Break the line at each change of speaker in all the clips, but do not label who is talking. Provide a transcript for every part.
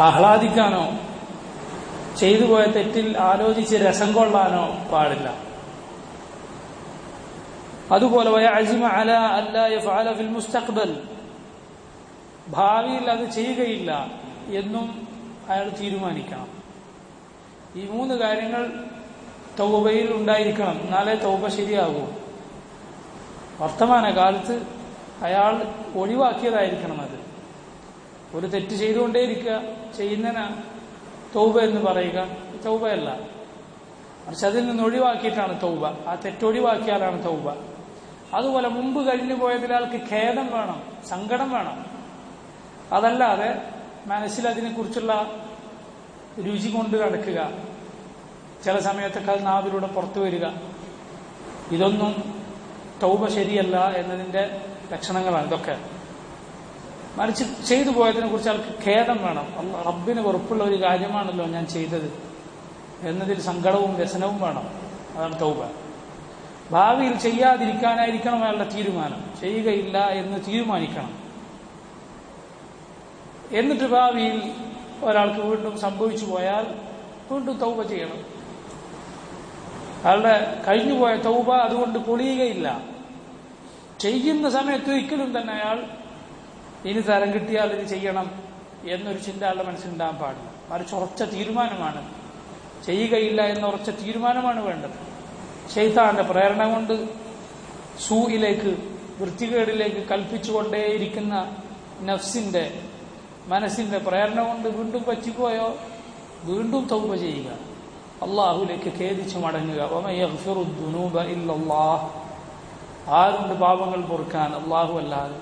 ആഹ്ലാദിക്കാനോ ചെയ്തു പോയ തെറ്റിൽ ആലോചിച്ച് രസം കൊള്ളാനോ പാടില്ല. അതുപോലെ വയഅസിമ അലാ അല്ലാ യഫഅല ഫിൽ മുസ്തഖ്ബൽ, ഭാവിയിൽ അത് ചെയ്യുകയില്ല എന്നും അയാൾ തീരുമാനിക്കണം. ഈ 3 കാര്യങ്ങൾ തൗബയിൽ ഉണ്ടായിരിക്കണം, എന്നാലേ തൗബ ശരിയാകൂ. വർത്തമാനകാലത്ത് അയാൾ ഒഴിവാക്കിയതായിരിക്കണം അത്. ഒരു തെറ്റ് ചെയ്തുകൊണ്ടേയിരിക്കുക, ചെയ്യുന്നതിനാ തൗബ എന്ന് പറയുക തൗബയല്ല, മറിച്ച് അതിൽ നിന്ന് ഒഴിവാക്കിയിട്ടാണ് തൗബ. ആ തെറ്റൊഴിവാക്കിയാലാണ് തൗബ. അതുപോലെ മുമ്പ് കഴിഞ്ഞു പോയതിൽ ആൾക്ക് ഖേദം വേണം, സങ്കടം വേണം. അതല്ലാതെ മനസ്സിൽ അതിനെക്കുറിച്ചുള്ള രുചി കൊണ്ട് നടക്കുക, ചില സമയത്തൊക്കെ അത് നാവിലൂടെ പുറത്തു വരിക, ഇതൊന്നും തൗബ ശരിയല്ല എന്നതിന്റെ ലക്ഷണങ്ങളാണ് ഇതൊക്കെ. മറിച്ച് ചെയ്തു പോയതിനെ കുറിച്ച് ആൾക്ക് ഖേദം വേണം. റബ്ബിന് വെറുപ്പുള്ള ഒരു കാര്യമാണല്ലോ ഞാൻ ചെയ്തത് എന്നതിൽ സങ്കടവും വ്യസനവും വേണം. അതാണ് തൗബ. ഭാവിയിൽ ചെയ്യാതിരിക്കാനായിരിക്കണം അയാളുടെ തീരുമാനം, ചെയ്യുകയില്ല എന്ന് തീരുമാനിക്കണം. എന്നിട്ട് ഭാവിയിൽ ഒരാൾക്ക് വീണ്ടും സംഭവിച്ചു പോയാൽ വീണ്ടും തൗബ ചെയ്യണം. അയാളുടെ കഴിഞ്ഞുപോയ തൗബ അതുകൊണ്ട് പൊളിയുകയില്ല. ചെയ്യുന്ന സമയത്ത് ഒരിക്കലും തന്നെ അയാൾ ഇനി തരം കിട്ടിയാൽ ഇത് ചെയ്യണം എന്നൊരു ചിന്ത അയാളുടെ മനസ്സിലുണ്ടാകാൻ പാടില്ല. മറിച്ച് ഉറച്ച തീരുമാനമാണ്, ചെയ്യുകയില്ല എന്ന ഉറച്ച തീരുമാനമാണ് വേണ്ടത്. ശൈത്താന്റെ പ്രേരണ കൊണ്ട് സൂയിലേക്ക്, വൃത്തികേടിലേക്ക് കൽപ്പിച്ചുകൊണ്ടേയിരിക്കുന്ന നഫ്സിന്റെ, മനസ്സിന്റെ പ്രേരണ കൊണ്ട് വീണ്ടും പറ്റിപ്പോയോ വീണ്ടും തൗബ ചെയ്യുക, അള്ളാഹുലേക്ക് ഖേദിച്ചു മടങ്ങുക. വമൻ യഗ്ഫിറു ദുനൂബ ഇല്ലല്ലാഹ്, ആരുണ്ട് പാപങ്ങൾ പൊറുക്കാൻ? അള്ളാഹു അല്ലാതെ.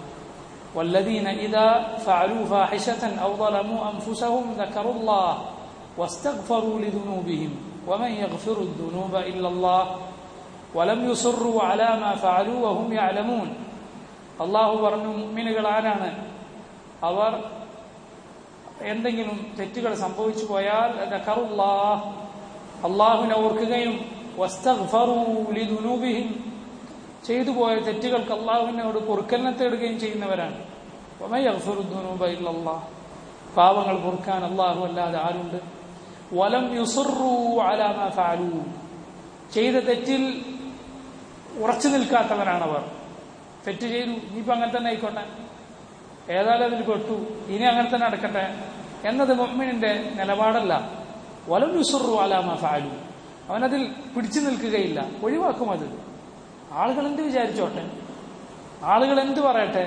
والذين إذا فعلوا فاحشة أو ظلموا أنفسهم ذكروا الله واستغفروا لذنوبهم ومن يغفر الذنوب إلا الله ولم يصروا على ما فعلوا وهم يعلمون. അള്ളാഹു പറഞ്ഞു, മുഅ്മിനുകൾ ആരാണ്? അവർ എന്തെങ്കിലും തെറ്റുകൾ സംഭവിച്ചു പോയാൽ ദക്കറുല്ലാഹ്, അള്ളാഹുവിനെ ഓർക്കുകയും വസ്തഗ്ഫറൂ ലിദുനൂബിഹിം, ചെയ്തു പോയ തെറ്റുകൾക്ക് അള്ളാഹുവിനോട് പൊറുക്കലിനെ തേടുകയും ചെയ്യുന്നവരാണ്. വമൻ യഗ്ഫിറു ദുനൂബ ഇല്ലല്ലാഹ്, പാപങ്ങൾ പൊറുക്കാൻ അള്ളാഹു അല്ലാതെ ആരുണ്ട്? വലം യുസിറൂ അലാ മാ ഫഅലൂ, ചെയ്ത തെറ്റിൽ ഉറച്ചു നിൽക്കാത്തവരാണവർ. തെറ്റ് ചെയ്തു, ഇനിയിപ്പോൾ അങ്ങനെ തന്നെ ആയിക്കോട്ടെ, ഏതായാലും അതിൽ പെട്ടു, ഇനി അങ്ങനെ തന്നെ നടക്കട്ടെ എന്നത് മുഅ്മിനിന്റെ നിലപാടല്ല. വലം യുസിറൂ അലാ മാ ഫഅലൂ, അവനതിൽ പിടിച്ചു നിൽക്കുകയില്ല, ഒഴിവാക്കും അത്. ആളുകൾ എന്ത് വിചാരിച്ചോട്ടെ, ആളുകൾ എന്ത് പറയട്ടെ,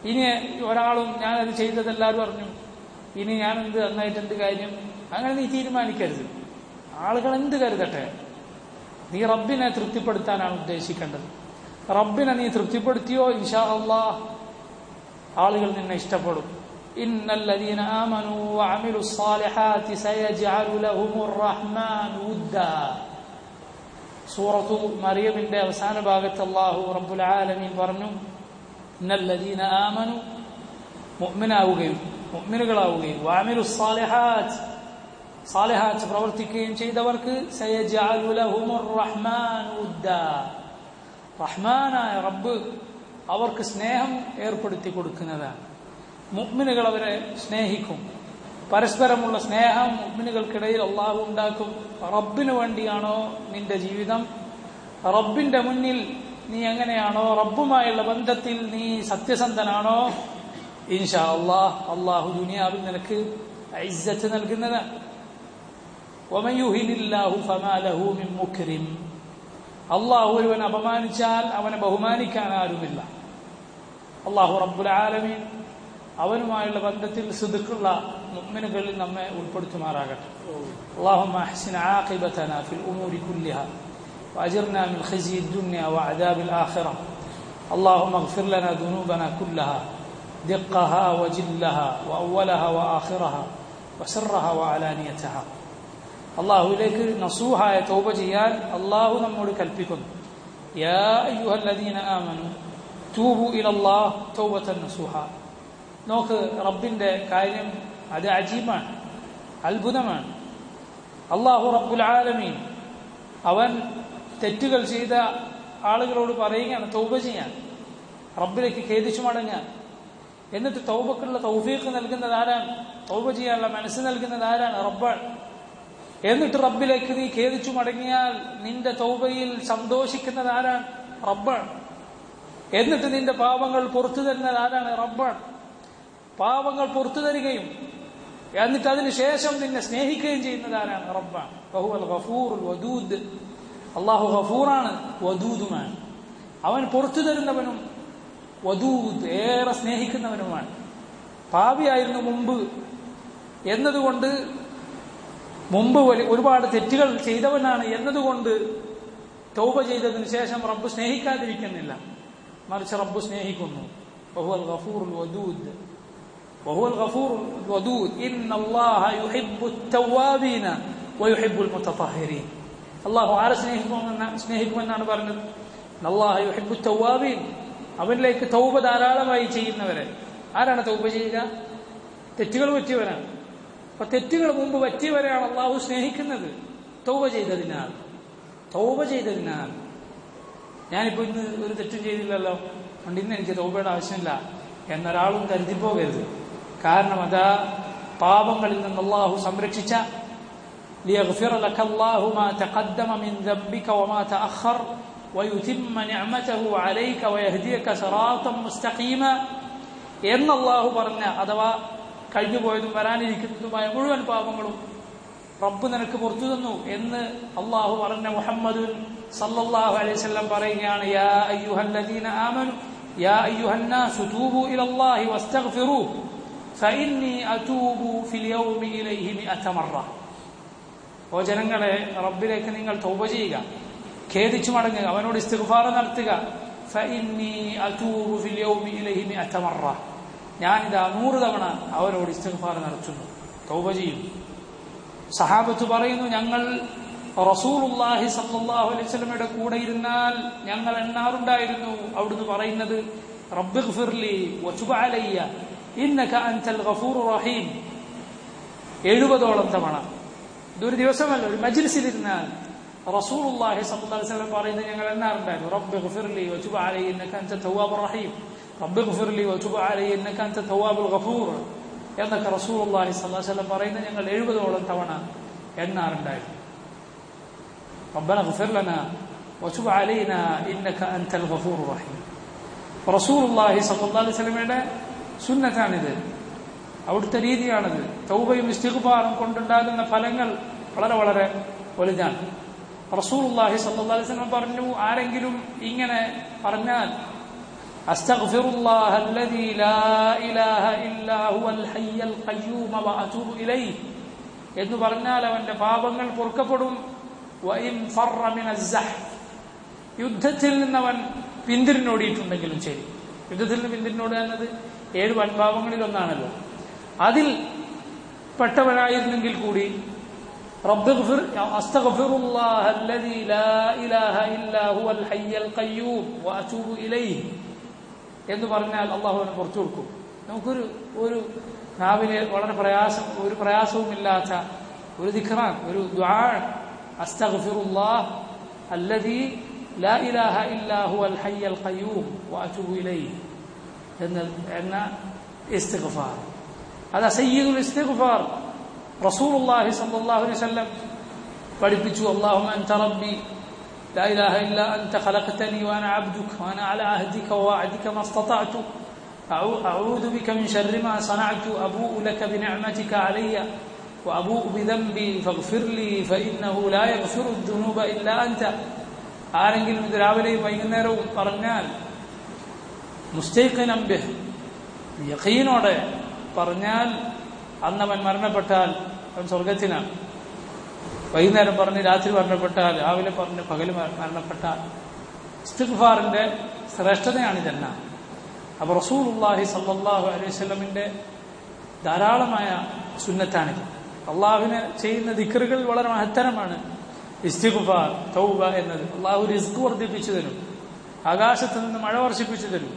ഇനി ഒരാളും ഞാനത് ചെയ്തത് എല്ലാവരും അറിഞ്ഞു, ഇനി ഞാനെന്ത് നന്നായിട്ട് എന്ത് കാര്യം, അങ്ങനെ നീ തീരുമാനിക്കരുത്. ആളുകൾ എന്ത് കരുതട്ടെ, നീ റബ്ബിനെ തൃപ്തിപ്പെടുത്താനാണ് ഉദ്ദേശിക്കേണ്ടത്. റബ്ബിനെ നീ തൃപ്തിപ്പെടുത്തിയോ ഇൻഷാ അല്ലാഹ് ആളുകൾ നിന്നെ ഇഷ്ടപ്പെടും. ഇന്നല്ലദീന ആമനൂ വഅമിലുസ് സാലിഹാത്തി സയജ്അലു ലഹുമുർ റഹ്മാനു വുദ്ദാ. സൂറത്തു മറിയമിന്റെ അവസാന ഭാഗത്ത് അല്ലാഹു റബ്ബുൽ ആലമീൻ പറഞ്ഞു, ഇന്നല്ലദീന ആമനു, മുഅ്മിനാവുകയും മുഅ്മിനുകളാവുകയും, വഅമിലുസ് സാലിഹാത്ത്, സാലിഹാത്ത് പ്രവർത്തിക്കുകയും ചെയ്തവർക്ക് സയജ്അലു ലഹുമുർ റഹ്മാനു വുദ്ദാ, റഹ്മാനായ റബ്ബ് അവർക്ക് സ്നേഹം ഏർപ്പെടുത്തി കൊടുക്കുന്നതാണ്. മുഅ്മിനുകൾ അവരെ സ്നേഹിക്കും. പരസ്പരമുള്ള സ്നേഹം മുഅ്മിനുകൾക്കിടയിൽ അള്ളാഹു ഉണ്ടാക്കും. റബ്ബിന് വേണ്ടിയാണോ നിന്റെ ജീവിതം, റബ്ബിന്റെ മുന്നിൽ നീ എങ്ങനെയാണോ, റബ്ബുമായുള്ള ബന്ധത്തിൽ നീ സത്യസന്ധനാണോ, ഇൻഷാ അല്ലാഹ് അള്ളാഹു ദുനിയാവിൽ നിനക്ക് ഇസ്സത്ത് നൽകുന്നതാണ്. വമൻ യുഹിനില്ലാഹു ഫമാ ലഹു മിൻ മുക്രിം, അള്ളാഹു ഒരുവൻ അപമാനിച്ചാൽ അവനെ ബഹുമാനിക്കാൻ ആരുമില്ല. അള്ളാഹു റബ്ബുൽ ആലമീൻ അവനുമായുള്ള ബന്ധത്തിൽ സിദ്ഖുള്ള മുഅ്മിനുകളിൽ നമ്മെ ഉൾപ്പെടുത്തുമാറാകട്ടെ. اللهم احسن عاقبتنا في الأمور كلها وأجرنا من خزي الدنيا وعذاب الآخرة. اللهم اغفر لنا ذنوبنا كلها دقها وجلها وأولها وآخرها وسرها وعلانيتها. അള്ളാഹുവിലേക്ക് നസൂഹായ തൗബ ചെയ്യാൻ അള്ളാഹു നമ്മോട് കൽപ്പിക്കുന്നു. യാ അയ്യുഹല്ലദീന ആമനു തൂബു ഇലല്ലാഹ് തൗബതൻ നസൂഹ. നോക്ക്, റബ്ബിന്റെ കാര്യം അത് അജീബാണ്, അത്ഭുതമാണ്. അള്ളാഹു റബ്ബുൽ ആലമീൻ അവൻ തെറ്റുകൾ ചെയ്ത ആളുകളോട് പറയുകയാണ് തൗബ ചെയ്യാൻ, റബ്ബിലേക്ക് ഖേദിച്ചു മടങ്ങാൻ. എന്നിട്ട് തൗബക്കുള്ള തൗഫീഖ് നൽകുന്നത് ആരാണ്? തൗബ ചെയ്യാനുള്ള മനസ്സ് നൽകുന്നത് ആരാണ്? റബ്ബാണ്. എന്നിട്ട് റബ്ബിലേക്ക് നീ ഖേദിച്ചു മടങ്ങിയാൽ നിന്റെ തൗബയിൽ സന്തോഷിക്കുന്നത് ആരാണ്? റബ്ബാണ്. എന്നിട്ട് നിന്റെ പാപങ്ങൾ പുറത്തു തരുന്നത് ആരാണ്? റബ്ബാണ്. പാപങ്ങൾ പുറത്തു തരികയും എന്നിട്ട് അതിനുശേഷം നിന്നെ സ്നേഹിക്കുകയും ചെയ്യുന്നത് ആരാണ്? റബ്ബാണ്. വഹുവൽ ഗഫൂറുൽ വദൂദ്. അല്ലാഹു ഗഫൂറാണ്, വദൂദുമാണ്. അവൻ പുറത്തു തരുന്നവനും വദൂദ് ഏറെ സ്നേഹിക്കുന്നവനുമാണ്. പാപിയായിരുന്നു മുമ്പ് എന്നതുകൊണ്ട്, മുമ്പ് ഒരുപാട് തെറ്റുകൾ ചെയ്തവനാണ് എന്നതുകൊണ്ട് തൗബ ചെയ്തതിനു ശേഷം റബ്ബ് സ്നേഹിക്കാതിരിക്കുന്നില്ല, മറിച്ച് റബ്ബ് സ്നേഹിക്കുന്നു. വഹുവൽ ഗഫൂറുൽ വദൂദ്. വഹുവൽ ഗഫൂറുൽ വദൂദ്. ഇന്നല്ലാഹ യുഹിബ്ബുത് തവ്വാബീന വയുഹിബ്ബുൽ മുതതഹിരീൻ. അല്ലാഹു ആരെ സ്നേഹിക്കുമെന്നാണ് പറഞ്ഞത്? അല്ലാഹ യുഹിബ്ബുത് തവ്വാബീൻ. അവനിലേക്ക് തൗബ ധാരാളമായി ചെയ്യുന്നവരെ. ആരാണ് തൗബ ചെയ്യുക? തെറ്റുകൾ പറ്റിയവരാണ്. അപ്പൊ തെറ്റുകൾ മുമ്പ് പറ്റിയവരെയാണ് അള്ളാഹു സ്നേഹിക്കുന്നത്. തൗബ ചെയ്തതിനാൽ. ഞാനിപ്പോ ഇന്ന് ഒരു തെറ്റും ചെയ്തില്ലല്ലോ, അതുകൊണ്ട് ഇന്ന് എനിക്ക് തൗബയുടെ ആവശ്യമില്ല എന്നൊരാളും കരുതിപ്പോകരുത്. കാരണം അതാ പാപങ്ങളിൽ നിന്ന് അള്ളാഹു സംരക്ഷിച്ച ليغفر لك الله ما تقدم من ذنبك وما تأخر ويتم نعمته عليك ويهديك صراطا مستقيما എന്ന് അള്ളാഹു പറഞ്ഞ, അഥവാ കഴിഞ്ഞുപോയതും വരാനിരിക്കുന്നതുമായ മുഴുവൻ പാപങ്ങളും റബ്ബ് നിനക്ക് പുറത്തു തന്നു എന്ന് അള്ളാഹു പറഞ്ഞ മുഹമ്മദുൻ സല്ലല്ലാഹു അലൈഹി വസല്ലം പറയുകയാണ്. യാ അയ്യുഹല്ലദീന ആമനു യാ അയ്യുഹന്നാസു തൂബു ഇലല്ലാഹി വസ്തഗ്ഫിറൂഹു ഫഇന്നി അതൂബു ഫിൽ യൗമി ഇലൈഹി 100 മറ. ഓ ജനങ്ങളെ, റബ്ബിലേക്ക് നിങ്ങൾ തൗബ ചെയ്യുക, ഖേദിച്ചു മടങ്ങുക, അവനോട് ഇസ്തിഗ്ഫാർ നടത്തുക. ഫഇന്നി അതൂബു ഫിൽ യൗമി ഇലൈഹി 100 മറ. ഞാനിതാ 100 തവണ അവരോട് ഇസ്തിഗ്ഫാർ നടത്തുന്നു, തൗബ ചെയ്യും. സഹാബത്ത് പറയുന്നു, ഞങ്ങൾ റസൂലുള്ളാഹി സ്വല്ലല്ലാഹു അലൈഹി വസല്ലമയുടെ കൂടെ ഇരുന്നാൽ ഞങ്ങൾ എണ്ണാറുണ്ടായിരുന്നു അവിടുന്ന് പറയുന്നത്, റബ്ബിഗ്ഫിർലി വതുബ് അലയ്യ ഇന്നക അൻതൽ ഗഫൂറുർ റഹീം. 70ഓളം തവണ. ഇതൊരു ദിവസമല്ല, ഒരു മജ്ലിസിലിരുന്നാൽ റസൂലുള്ളാഹി സ്വല്ലല്ലാഹു അലൈഹി വസല്ലം പറയുന്നത് ഞങ്ങൾ എണ്ണാറുണ്ടായിരുന്നു, റബ്ബിഗ്ഫിർലി വതുബ് അലയ്യ ഇന്നക അൻതൽ തവ്വാബുർ റഹീം, റബ്ബിഗ്ഫിർലി വതുബ് അലയ്യ ഇന്നക അൻതൽ തവ്വാബുൽ ഗഫൂർ എന്നൊക്കെ റസൂലുള്ളാഹി സ്വല്ലല്ലാഹു അലൈഹി വസല്ലം പറയുന്നത് ഞങ്ങൾ 70ഓളം തവണ എണ്ണാറുണ്ടായിരുന്നു. റബ്ബന ഗ്ഫിർ ലനാ വതുബ് അലൈനാ ഇന്നക അൻതൽ ഗഫൂറുർ റഹീം. റസൂലുള്ളാഹി സ്വല്ലല്ലാഹു അലൈഹി വസല്ലമയുടെ സുന്നത്താണിത്, അവിടുത്തെ രീതിയാണിത്. തൗബയും ഇസ്തിഗ്ഫാറും കൊണ്ടുണ്ടാകുന്ന ഫലങ്ങൾ വളരെ വളരെ വലുതാണ്. റസൂലുള്ളാഹി സ്വല്ലല്ലാഹു അലൈഹി വസല്ലം പറഞ്ഞു, ആരെങ്കിലും ഇങ്ങനെ പറഞ്ഞാൽ അസ്തഗ്ഫിറുല്ലാഹ അല്ലദീ ലാ ഇലാഹ ഇല്ലാ ഹുവൽ ഹയ്യുൽ ഖയ്യൂം വഅതൂബു ഇലൈഹി എന്ന് പറഞ്ഞാൽ അവന്റെ പാപങ്ങൾ പൊറുക്കപ്പെടും. വഇൻ ഫറ മിനൽ സഹ്, യുദ്ധത്തിൽ നിന്നവൻ പിന്തിരിഞ്ഞോടിയിട്ടുണ്ടെങ്കിലും ശരി. യുദ്ധത്തിൽ നിന്ന് പിന്തിരിഞ്ഞോടുക എന്നത് 7 വൻപാപങ്ങളിൽ ഒന്നാണല്ലോ. അതിൽ പെട്ടവനായിരുന്നെങ്കിൽ കൂടി റബ്ബിഗ്ഫിർ അസ്തഗ്ഫിറുല്ലാഹ അല്ലദീ ലാ ഇലാഹ ഇല്ലാ ഹുവൽ ഹയ്യുൽ ഖയ്യൂം വഅതൂബു ഇലൈഹി എന്ന് പറഞ്ഞാൽ അള്ളാഹു അവനെ പുറത്തു കൊടുക്കും. നമുക്കൊരു നാവിലെ വളരെ ഒരു പ്രയാസവുമില്ലാത്ത ഒരു ദിക്റാൻ, ഒരു ദുആ, അസ്തഗ്ഫിറുല്ലാഹ അല്ലദീ ലാ ഇലാഹ ഇല്ലാ ഹുവൽ ഹയ്യുൽ ഖയ്യൂം വഅതൂബു ഇലൈഹി എന്ന ഇസ്തിഗ്ഫാർ. അതാ സയ്യിദുൽ ഇസ്തിഗ്ഫാർ. റസൂലുള്ളാഹി സ്വല്ലല്ലാഹു അലൈഹി വസല്ലം പഠിപ്പിച്ചു, അല്ലാഹുമ്മ അൻത റബ്ബി لا إله إلا أنت خلقتني وأنا عبدك وأنا على عهدك ووعدك ما استطعت أعوذ بك من شر ما صنعت أبوء لك بنعمتك علي وأبوء بذنبي فاغفر لي فإنه لا يغفر الذنوب إلا أنت. ആരെങ്കിലും ഇത് രാവിലെയും വൈകുന്നേരവും പറഞ്ഞാൽ മുസ്തൈഖിനൻ ബിഹ്, യഖീനോടെ പറഞ്ഞാൽ അന്നവൻ മരണപ്പെട്ടാൽ അവൻ സ്വർഗത്തിനാണ്. വൈകുന്നേരം പറഞ്ഞ് രാത്രി മരണപ്പെട്ടാൽ, രാവിലെ പറഞ്ഞ് പകൽ മരണപ്പെട്ടാൽ. ഇസ്തിഗ്ഫാറിന്റെ ശ്രേഷ്ഠതയാണിതെല്ലാം. അപ്പൊ റസൂലുള്ളാഹി സ്വല്ലല്ലാഹു അലൈഹി വസല്ലമിന്റെ ധാരാളമായ സുന്നത്താണിത്. അള്ളാഹുവിനെ ചെയ്യുന്ന ദിക്റുകൾ വളരെ മഹത്തരമാണ്. ഇസ്തിഗ്ഫാർ, തൗബ എന്നത്. അള്ളാഹു റിസ്ക് വർദ്ധിപ്പിച്ചു തരും, ആകാശത്ത് നിന്ന് മഴ വർഷിപ്പിച്ചു തരും.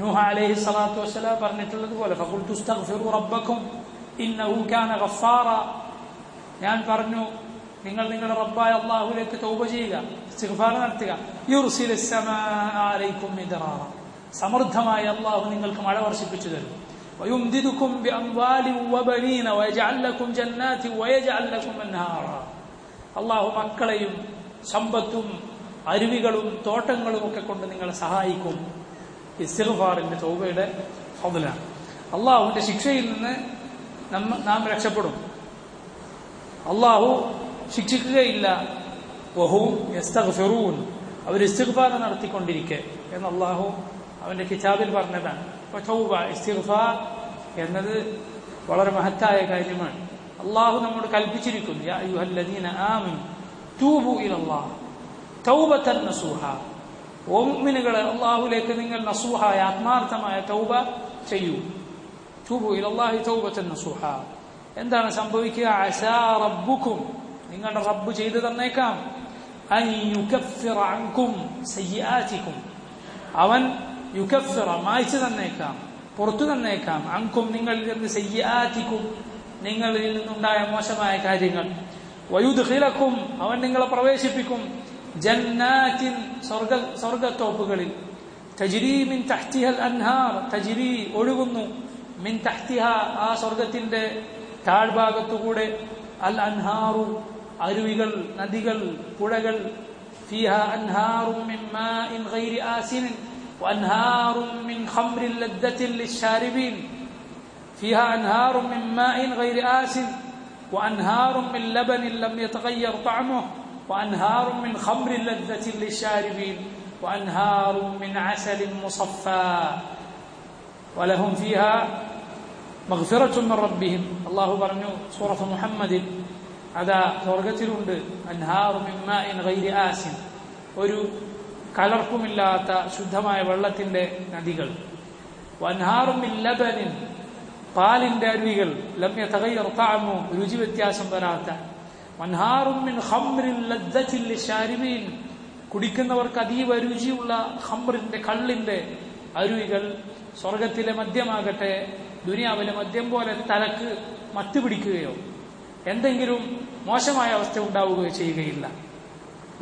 നൂഹ അലൈഹി സ്വലാത്തു വസ്സലാം പറഞ്ഞിട്ടുള്ളത് പോലെ ഫഖുൽതു ഇസ്തഗ്ഫിറു റബ്ബക്കും ഇന്നഹു കാന ഗഫാറ. ഞാൻ പറഞ്ഞു, നിങ്ങൾ നിങ്ങളുടെ റബ്ബായ അള്ളാഹുവിലേക്ക് തൗബ ചെയ്യുക, ഇസ്തിഗ്ഫാർ നടത്തുക. യുർസിലിസ് സമാഅ അലൈക്കും മിദ്റാറ. സമൃദ്ധമായ അല്ലാഹു നിങ്ങൾക്ക് മഴ വർഷിപ്പിച്ചു തരും. വയുംദിദുകും ബിഅംവാലിൻ വബനീന വയജ്അൽ ലക്കും ജന്നാതിൻ വയജ്അൽ ലക്കും അൻഹാറ. അല്ലാഹു മക്കളെയും സമ്പത്തും അരുവികളും തോട്ടങ്ങളും ഒക്കെ കൊണ്ട് നിങ്ങളെ സഹായിക്കും. ഇസ്തിഗ്ഫാറിന്റെ തൗബയുടെ ഫضലാണ്. അല്ലാഹുവിന്റെ ശിക്ഷയിൽ നിന്ന് നാം രക്ഷപ്പെടും. അല്ലാഹു ശിക്ഷിക്കുകയില്ല. വഹും യസ്തഗ്ഫിറൂൻ, അവർ ഇസ്തിഗ്ഫാർ നടത്തിക്കൊണ്ടിരിക്കെ എന്ന് അല്ലാഹു അവന്റെ കിതാബിൽ പറഞ്ഞതാണ്. തൗബ, ഇസ്തിഗ്ഫാർ എന്നത് വളരെ മഹത്തായ കാര്യമാണ്. അല്ലാഹു നമ്മോട് കൽപ്പിച്ചിരിക്കുന്നു, യാ അയ്യുഹല്ലദീന ആമനൂ തൂബു ഇലല്ലാഹ് തൗബതൻ നസൂഹ. ഓ മുഅ്മിനുകളെ, അല്ലാഹുവിലേക്ക് നിങ്ങൾ നസൂഹായ ആത്മാർത്ഥമായ തൗബ ചെയ്യൂ. തൂബു ഇലല്ലാഹി തൗബതൻ നസൂഹ. എന്താണ് സംഭവിക്കുക? അസാ റബ്ബുക്കും, നിങ്ങളുടെ റബ്ബ് ചെയ്തു തന്നേക്കാം, അൻ യുകഫിറ അൻകും സയ്യിആതികും, അവൻ യുകഫിറ മായ്ച്ചു തന്നേക്കാം, പുറത്തു തന്നേക്കാം, അൻകും നിങ്ങളിൽ നിന്ന്, സയ്യിആതികും നിങ്ങളിൽ നിന്നുണ്ടായ മോശമായ കാര്യങ്ങൾ, വയുദ്ഖിലക്കും അവൻ നിങ്ങളെ പ്രവേശിപ്പിക്കും, ജന്നാത്തിൻ സ്വർഗത്തോപ്പുകളിൽ, തജ്രി മിൻ തഹ്തിഹൽ അൻഹാർ, തജ്രി ഒഴുകുന്നു, മിൻ തഹ്തിഹ ആ സ്വർഗത്തിന്റെ താഴ്ഭാഗത്തുകൂടെ, അൽ അൻഹാറു അരുവികൾ, നദികൾ, പുഴകൾ, ഫീഹാ അൻഹാറും മിൻ മാഇൻ ഗൈരി ആസിൻ വഅൻഹാറും മിൻ ഖംറിൻ ലദ്ദത്തിൻ ലിശ്ശാരിബീൻ, ഫീഹാ അൻഹാറും മിൻ മാഇൻ ഗൈരി ആസിൻ വഅൻഹാറും മിൻ ലബനിൻ ലം യതഗയ്യർ തഅമുഹു വഅൻഹാറും മിൻ ഖംറിൻ ലദ്ദത്തിൻ ലിശ്ശാരിബീൻ വഅൻഹാറും മിൻ അസലിൻ മുസഫാ വലഹും ഫീഹാ മഗ്ഫിറത്തുൻ മിൻ റബ്ബിഹിം. അല്ലാഹു പറഞ്ഞു സൂറത്ത് മുഹമ്മദിൽ, അതാ സ്വർഗത്തിലുണ്ട് അൻഹാറു മിൻ മാഇൻ ഗൈരി ആസിൻ, ഒരു കലർപ്പുമില്ലാത്ത ശുദ്ധമായ വെള്ളത്തിന്റെ നദികൾ, വഅൻഹാറു മിൻ ലബനിൻ പാലിന്റെ അരുവികൾ, ലം യതഗയ്യർ തഅമു രുചി വ്യത്യാസം വരാത്ത, വഅൻഹാറു മിൻ ഖംറിൻ ലദ്ദത്തിൻ ലിശ്ശാരിബീൻ കുടിക്കുന്നവർക്ക് അതീവ രുചിയുള്ള ഖംറിന്റെ കള്ളിന്റെ അരുവികൾ. സ്വർഗത്തിലെ മദ്യമാകട്ടെ ദുനിയാവിലെ മദ്യം പോലെ തലക്ക് മത്ത് പിടിക്കുകയോ എന്തെങ്കിലും മോശമായ അവസ്ഥ ഉണ്ടാവുകയോ ചെയ്യുകയില്ല.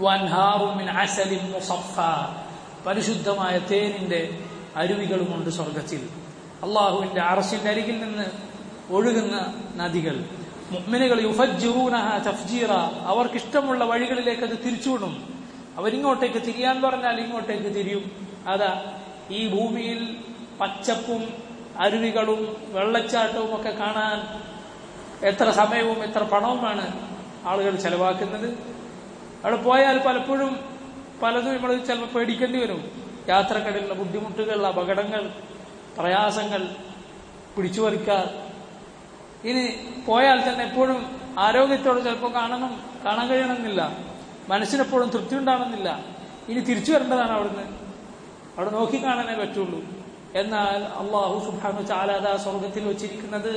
വഅൻഹാറു മിൻ അസലിൻ മുസഫാ പരിശുദ്ധമായ തേനിന്റെ അരുവികളുമുണ്ട് സ്വർഗത്തിൽ. അള്ളാഹുവിന്റെ അർശിന്റെ അരികിൽ നിന്ന് ഒഴുകുന്ന നദികൾ. മുഅ്മിനുകൾ യുഫജ്ജിറൂനഹാ തഫ്ജീറ, അവർക്കിഷ്ടമുള്ള വഴികളിലേക്ക് അത് തിരിച്ചുവിടും. അവരിങ്ങോട്ടേക്ക് തിരിയാൻ പറഞ്ഞാൽ ഇങ്ങോട്ടേക്ക് തിരിയും. അതാ ഈ ഭൂമിയിൽ പച്ചപ്പും അരുവികളും വെള്ളച്ചാട്ടവും ഒക്കെ കാണാൻ എത്ര സമയവും എത്ര പണവുമാണ് ആളുകൾ ചെലവാക്കുന്നത്. അവിടെ പോയാൽ പലപ്പോഴും പലതും നമ്മൾ ചിലപ്പോൾ പേടിക്കേണ്ടി വരും. യാത്രക്കിടയിലുള്ള ബുദ്ധിമുട്ടുകൾ, അപകടങ്ങൾ, പ്രയാസങ്ങൾ, പിടിച്ചുപറിക്കാർ. ഇനി പോയാൽ തന്നെ എപ്പോഴും ആരോഗ്യത്തോടെ ചിലപ്പോൾ കാണാൻ കഴിയണമെന്നില്ല, മനസ്സിനെപ്പോഴും തൃപ്തി ഉണ്ടാകണമെന്നില്ല. ഇനി തിരിച്ചു വരേണ്ടതാണ് അവിടുന്ന്, അവിടെ നോക്കിക്കാണാനേ പറ്റുള്ളൂ. എന്നാൽ അള്ളാഹു സുബ്ഹാനഹു വതആല അതാ സ്വർഗത്തിൽ വെച്ചിരിക്കുന്നത്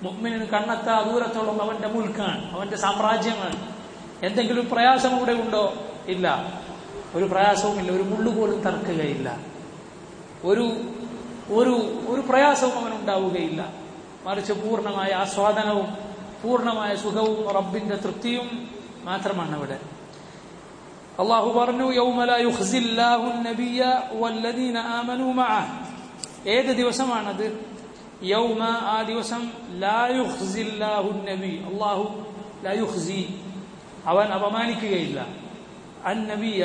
മുഅ്മിനിന് കണ്ണെത്താ ദൂരത്തോളം അവന്റെ മുൽക്കാണ്, അവന്റെ സാമ്രാജ്യമാണ്. എന്തെങ്കിലും പ്രയാസം ഇവിടെ ഉണ്ടോ? ഇല്ല, ഒരു പ്രയാസവുമില്ല. ഒരു മുള്ളുപോലും തറക്കുകയില്ല, ഒരു ഒരു ഒരു പ്രയാസവും അവനുണ്ടാവുകയില്ല. മറിച്ച് പൂർണ്ണമായ ആസ്വാദനവും പൂർണ്ണമായ സുഖവും റബ്ബിന്റെ തൃപ്തിയും മാത്രമാണ് അവിടെ. അള്ളാഹു പറഞ്ഞു, യൗമ ലാ യുഖ്സില്ലാഹു അൻ-നബിയ്യ വല്ലദീന ആമനൂ മഅഹ്. ഏത് ദിവസമാണത്? യൗമ, ആ ദിവസം, ലാ യുഖ്സില്ലാഹു അൻ-നബി, അള്ളാഹു ലാ യുഖ്സി, അവൻ അപമാനിക്കുകയില്ല, അൻ-നബിയ്യ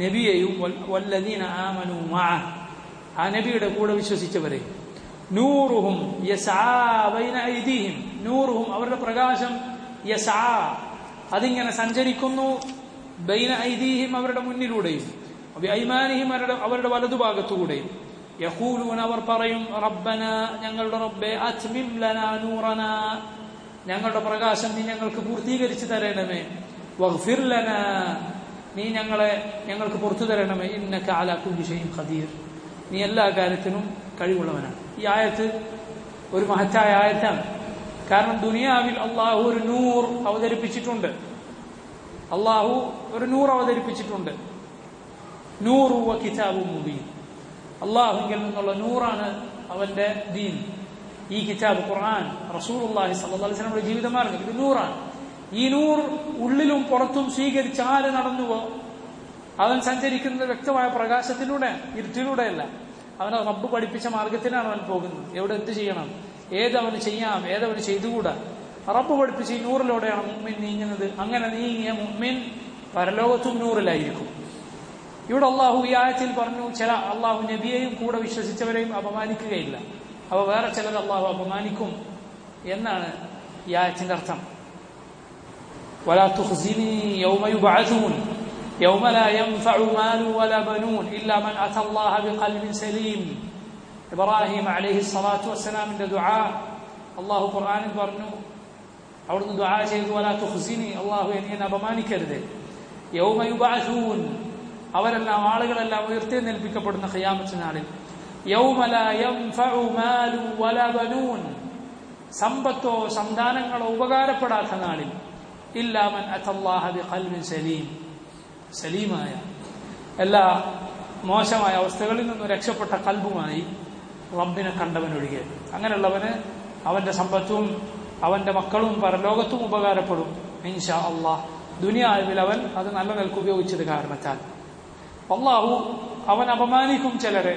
നബിയെയും, വല്ലദീന ആമനൂ മഅഹ്, ആ നബിയുടെ കൂടെ വിശ്വസിച്ചവരെ. നൂറുഹും യസ്ആ ബൈന ഐദീഹിം, നൂറുഹും അവരുടെ പ്രകാശം, യസ്ആ അതിങ്ങനെ സഞ്ചരിക്കുന്നു, ബൈന ഐദീഹിം അവരുടെ മുന്നിലൂടെയും, ബിഐമാനിഹിം അവരുടെ വലതുഭാഗത്തുകൂടെയും. യഖൂലൂന അവർ പറയും, റബ്ബന ഞങ്ങളുടെ റബ്ബേ, അത്മിം ലനാ നൂറന ഞങ്ങളുടെ പ്രകാശം നീ ഞങ്ങൾക്ക് പൂർത്തീകരിച്ചു തരണമേ, വഗ്ഫിർ ലനാ നീ ഞങ്ങൾക്ക് പുറത്തു തരണമേ, ഇന്നക അലാ കുല്ലി ഷൈഇൻ ഖദീർ നീ എല്ലാ കാര്യത്തിനും കഴിവുള്ളവനാണ്. ഈ ആയത്ത് ഒരു മഹത്തായ ആയത്താണ്. കാരണം ദുനിയാവിൽ അള്ളാഹു ഒരു നൂർ അവതരിപ്പിച്ചിട്ടുണ്ട്. അള്ളാഹു ഒരു നൂർ അവതരിപ്പിച്ചിട്ടുണ്ട്. നൂറു വ കിതാബും മുബീൻ, അള്ളാഹുവിൽ നിന്നുള്ള നൂറാണ് അവന്റെ ദീൻ. ഈ കിതാബ് ഖുർആൻ, റസൂലുള്ളാഹി സ്വല്ലല്ലാഹു അലൈഹി വസല്ലമയുടെ ജീവിതമാർഗ്ഗം, ഇത് നൂറാണ്. ഈ നൂർ ഉള്ളിലും പുറത്തും സ്വീകരിച്ച് ആര് നടന്നുവോ അവൻ സഞ്ചരിക്കുന്നത് വ്യക്തമായ പ്രകാശത്തിലൂടെ, ഇരുട്ടിലൂടെയല്ല. അവനെ റബ്ബ് പഠിപ്പിച്ച മാർഗത്തിലാണ് അവൻ പോകുന്നത്. എവിടെ എന്ത് ചെയ്യണം, ഏതവന് ചെയ്യാം, ഏതവന് ചെയ്തുകൂടാ, റബ്ബ് പഠിപ്പിച്ച് ഈ നൂറിലൂടെയാണ് മുഅ്മിൻ നീങ്ങുന്നത്. അങ്ങനെ നീങ്ങിയ മുഅ്മിൻ പരലോകത്തും നൂറിലായിരിക്കും. ഇവിടെ അള്ളാഹു ഈ ആയത്തിൽ പറഞ്ഞു, ചില അള്ളാഹു നബിയെയും കൂടെ വിശ്വസിച്ചവരെയും അപമാനിക്കുകയില്ല, അവ വേറെ ചിലർ അള്ളാഹു അപമാനിക്കും എന്നാണ് ഈ ആയത്തിന്റെ അർത്ഥം. ولا تخزني يوم يبعثون يوم لا ينفع مال ولا بنون إلا من أتى الله بقلب سليم. ഇബ്രാഹിം അലൈഹി സ്വലാത്തു വസ്സലാമിന്റെ ദുആ അള്ളാഹു ഖുർആനിൽ പറഞ്ഞു. അവിടുന്ന് ദുആ ചെയ്തു, വലാ തുഖ്സിനി, അള്ളാഹു എന്നെ അപമാനിക്കരുത്. യൗമ യുബഅസൂൻ, അവരെല്ലാം ആളുകളെല്ലാം ഉയർത്തെഴുന്നേൽപ്പിക്കപ്പെടുന്ന ഖിയാമത്ത് നാളിൽ. യൗമ ലാ യൻഫഉ മാലു വലാ ബനൂൻ, സമ്പത്തോ സന്താനങ്ങളോ ഉപകാരപ്പെടാത്ത നാളിൽ. ഇല്ലാ മൻ അത്തല്ലാഹ ബിഖൽബിൻ സലീം, സലീമായ എല്ലാ മോശമായ അവസ്ഥകളിൽ നിന്നും രക്ഷപ്പെട്ട കൽബുമായി റബ്ബിനെ കണ്ടവനൊഴികെ. അങ്ങനെയുള്ളവന് അവന്റെ സമ്പത്തും അവന്റെ മക്കളും പരലോകത്തും ഉപകാരപ്പെടും ഇൻഷാ അല്ലാഹ്. ദുനിയാവിൽ അവൻ അത് നല്ല നിലക്ക് ഉപയോഗിച്ചത് കാരണത്താൽ. അല്ലാഹു അവൻ അപമാനിക്കും ചിലരെ.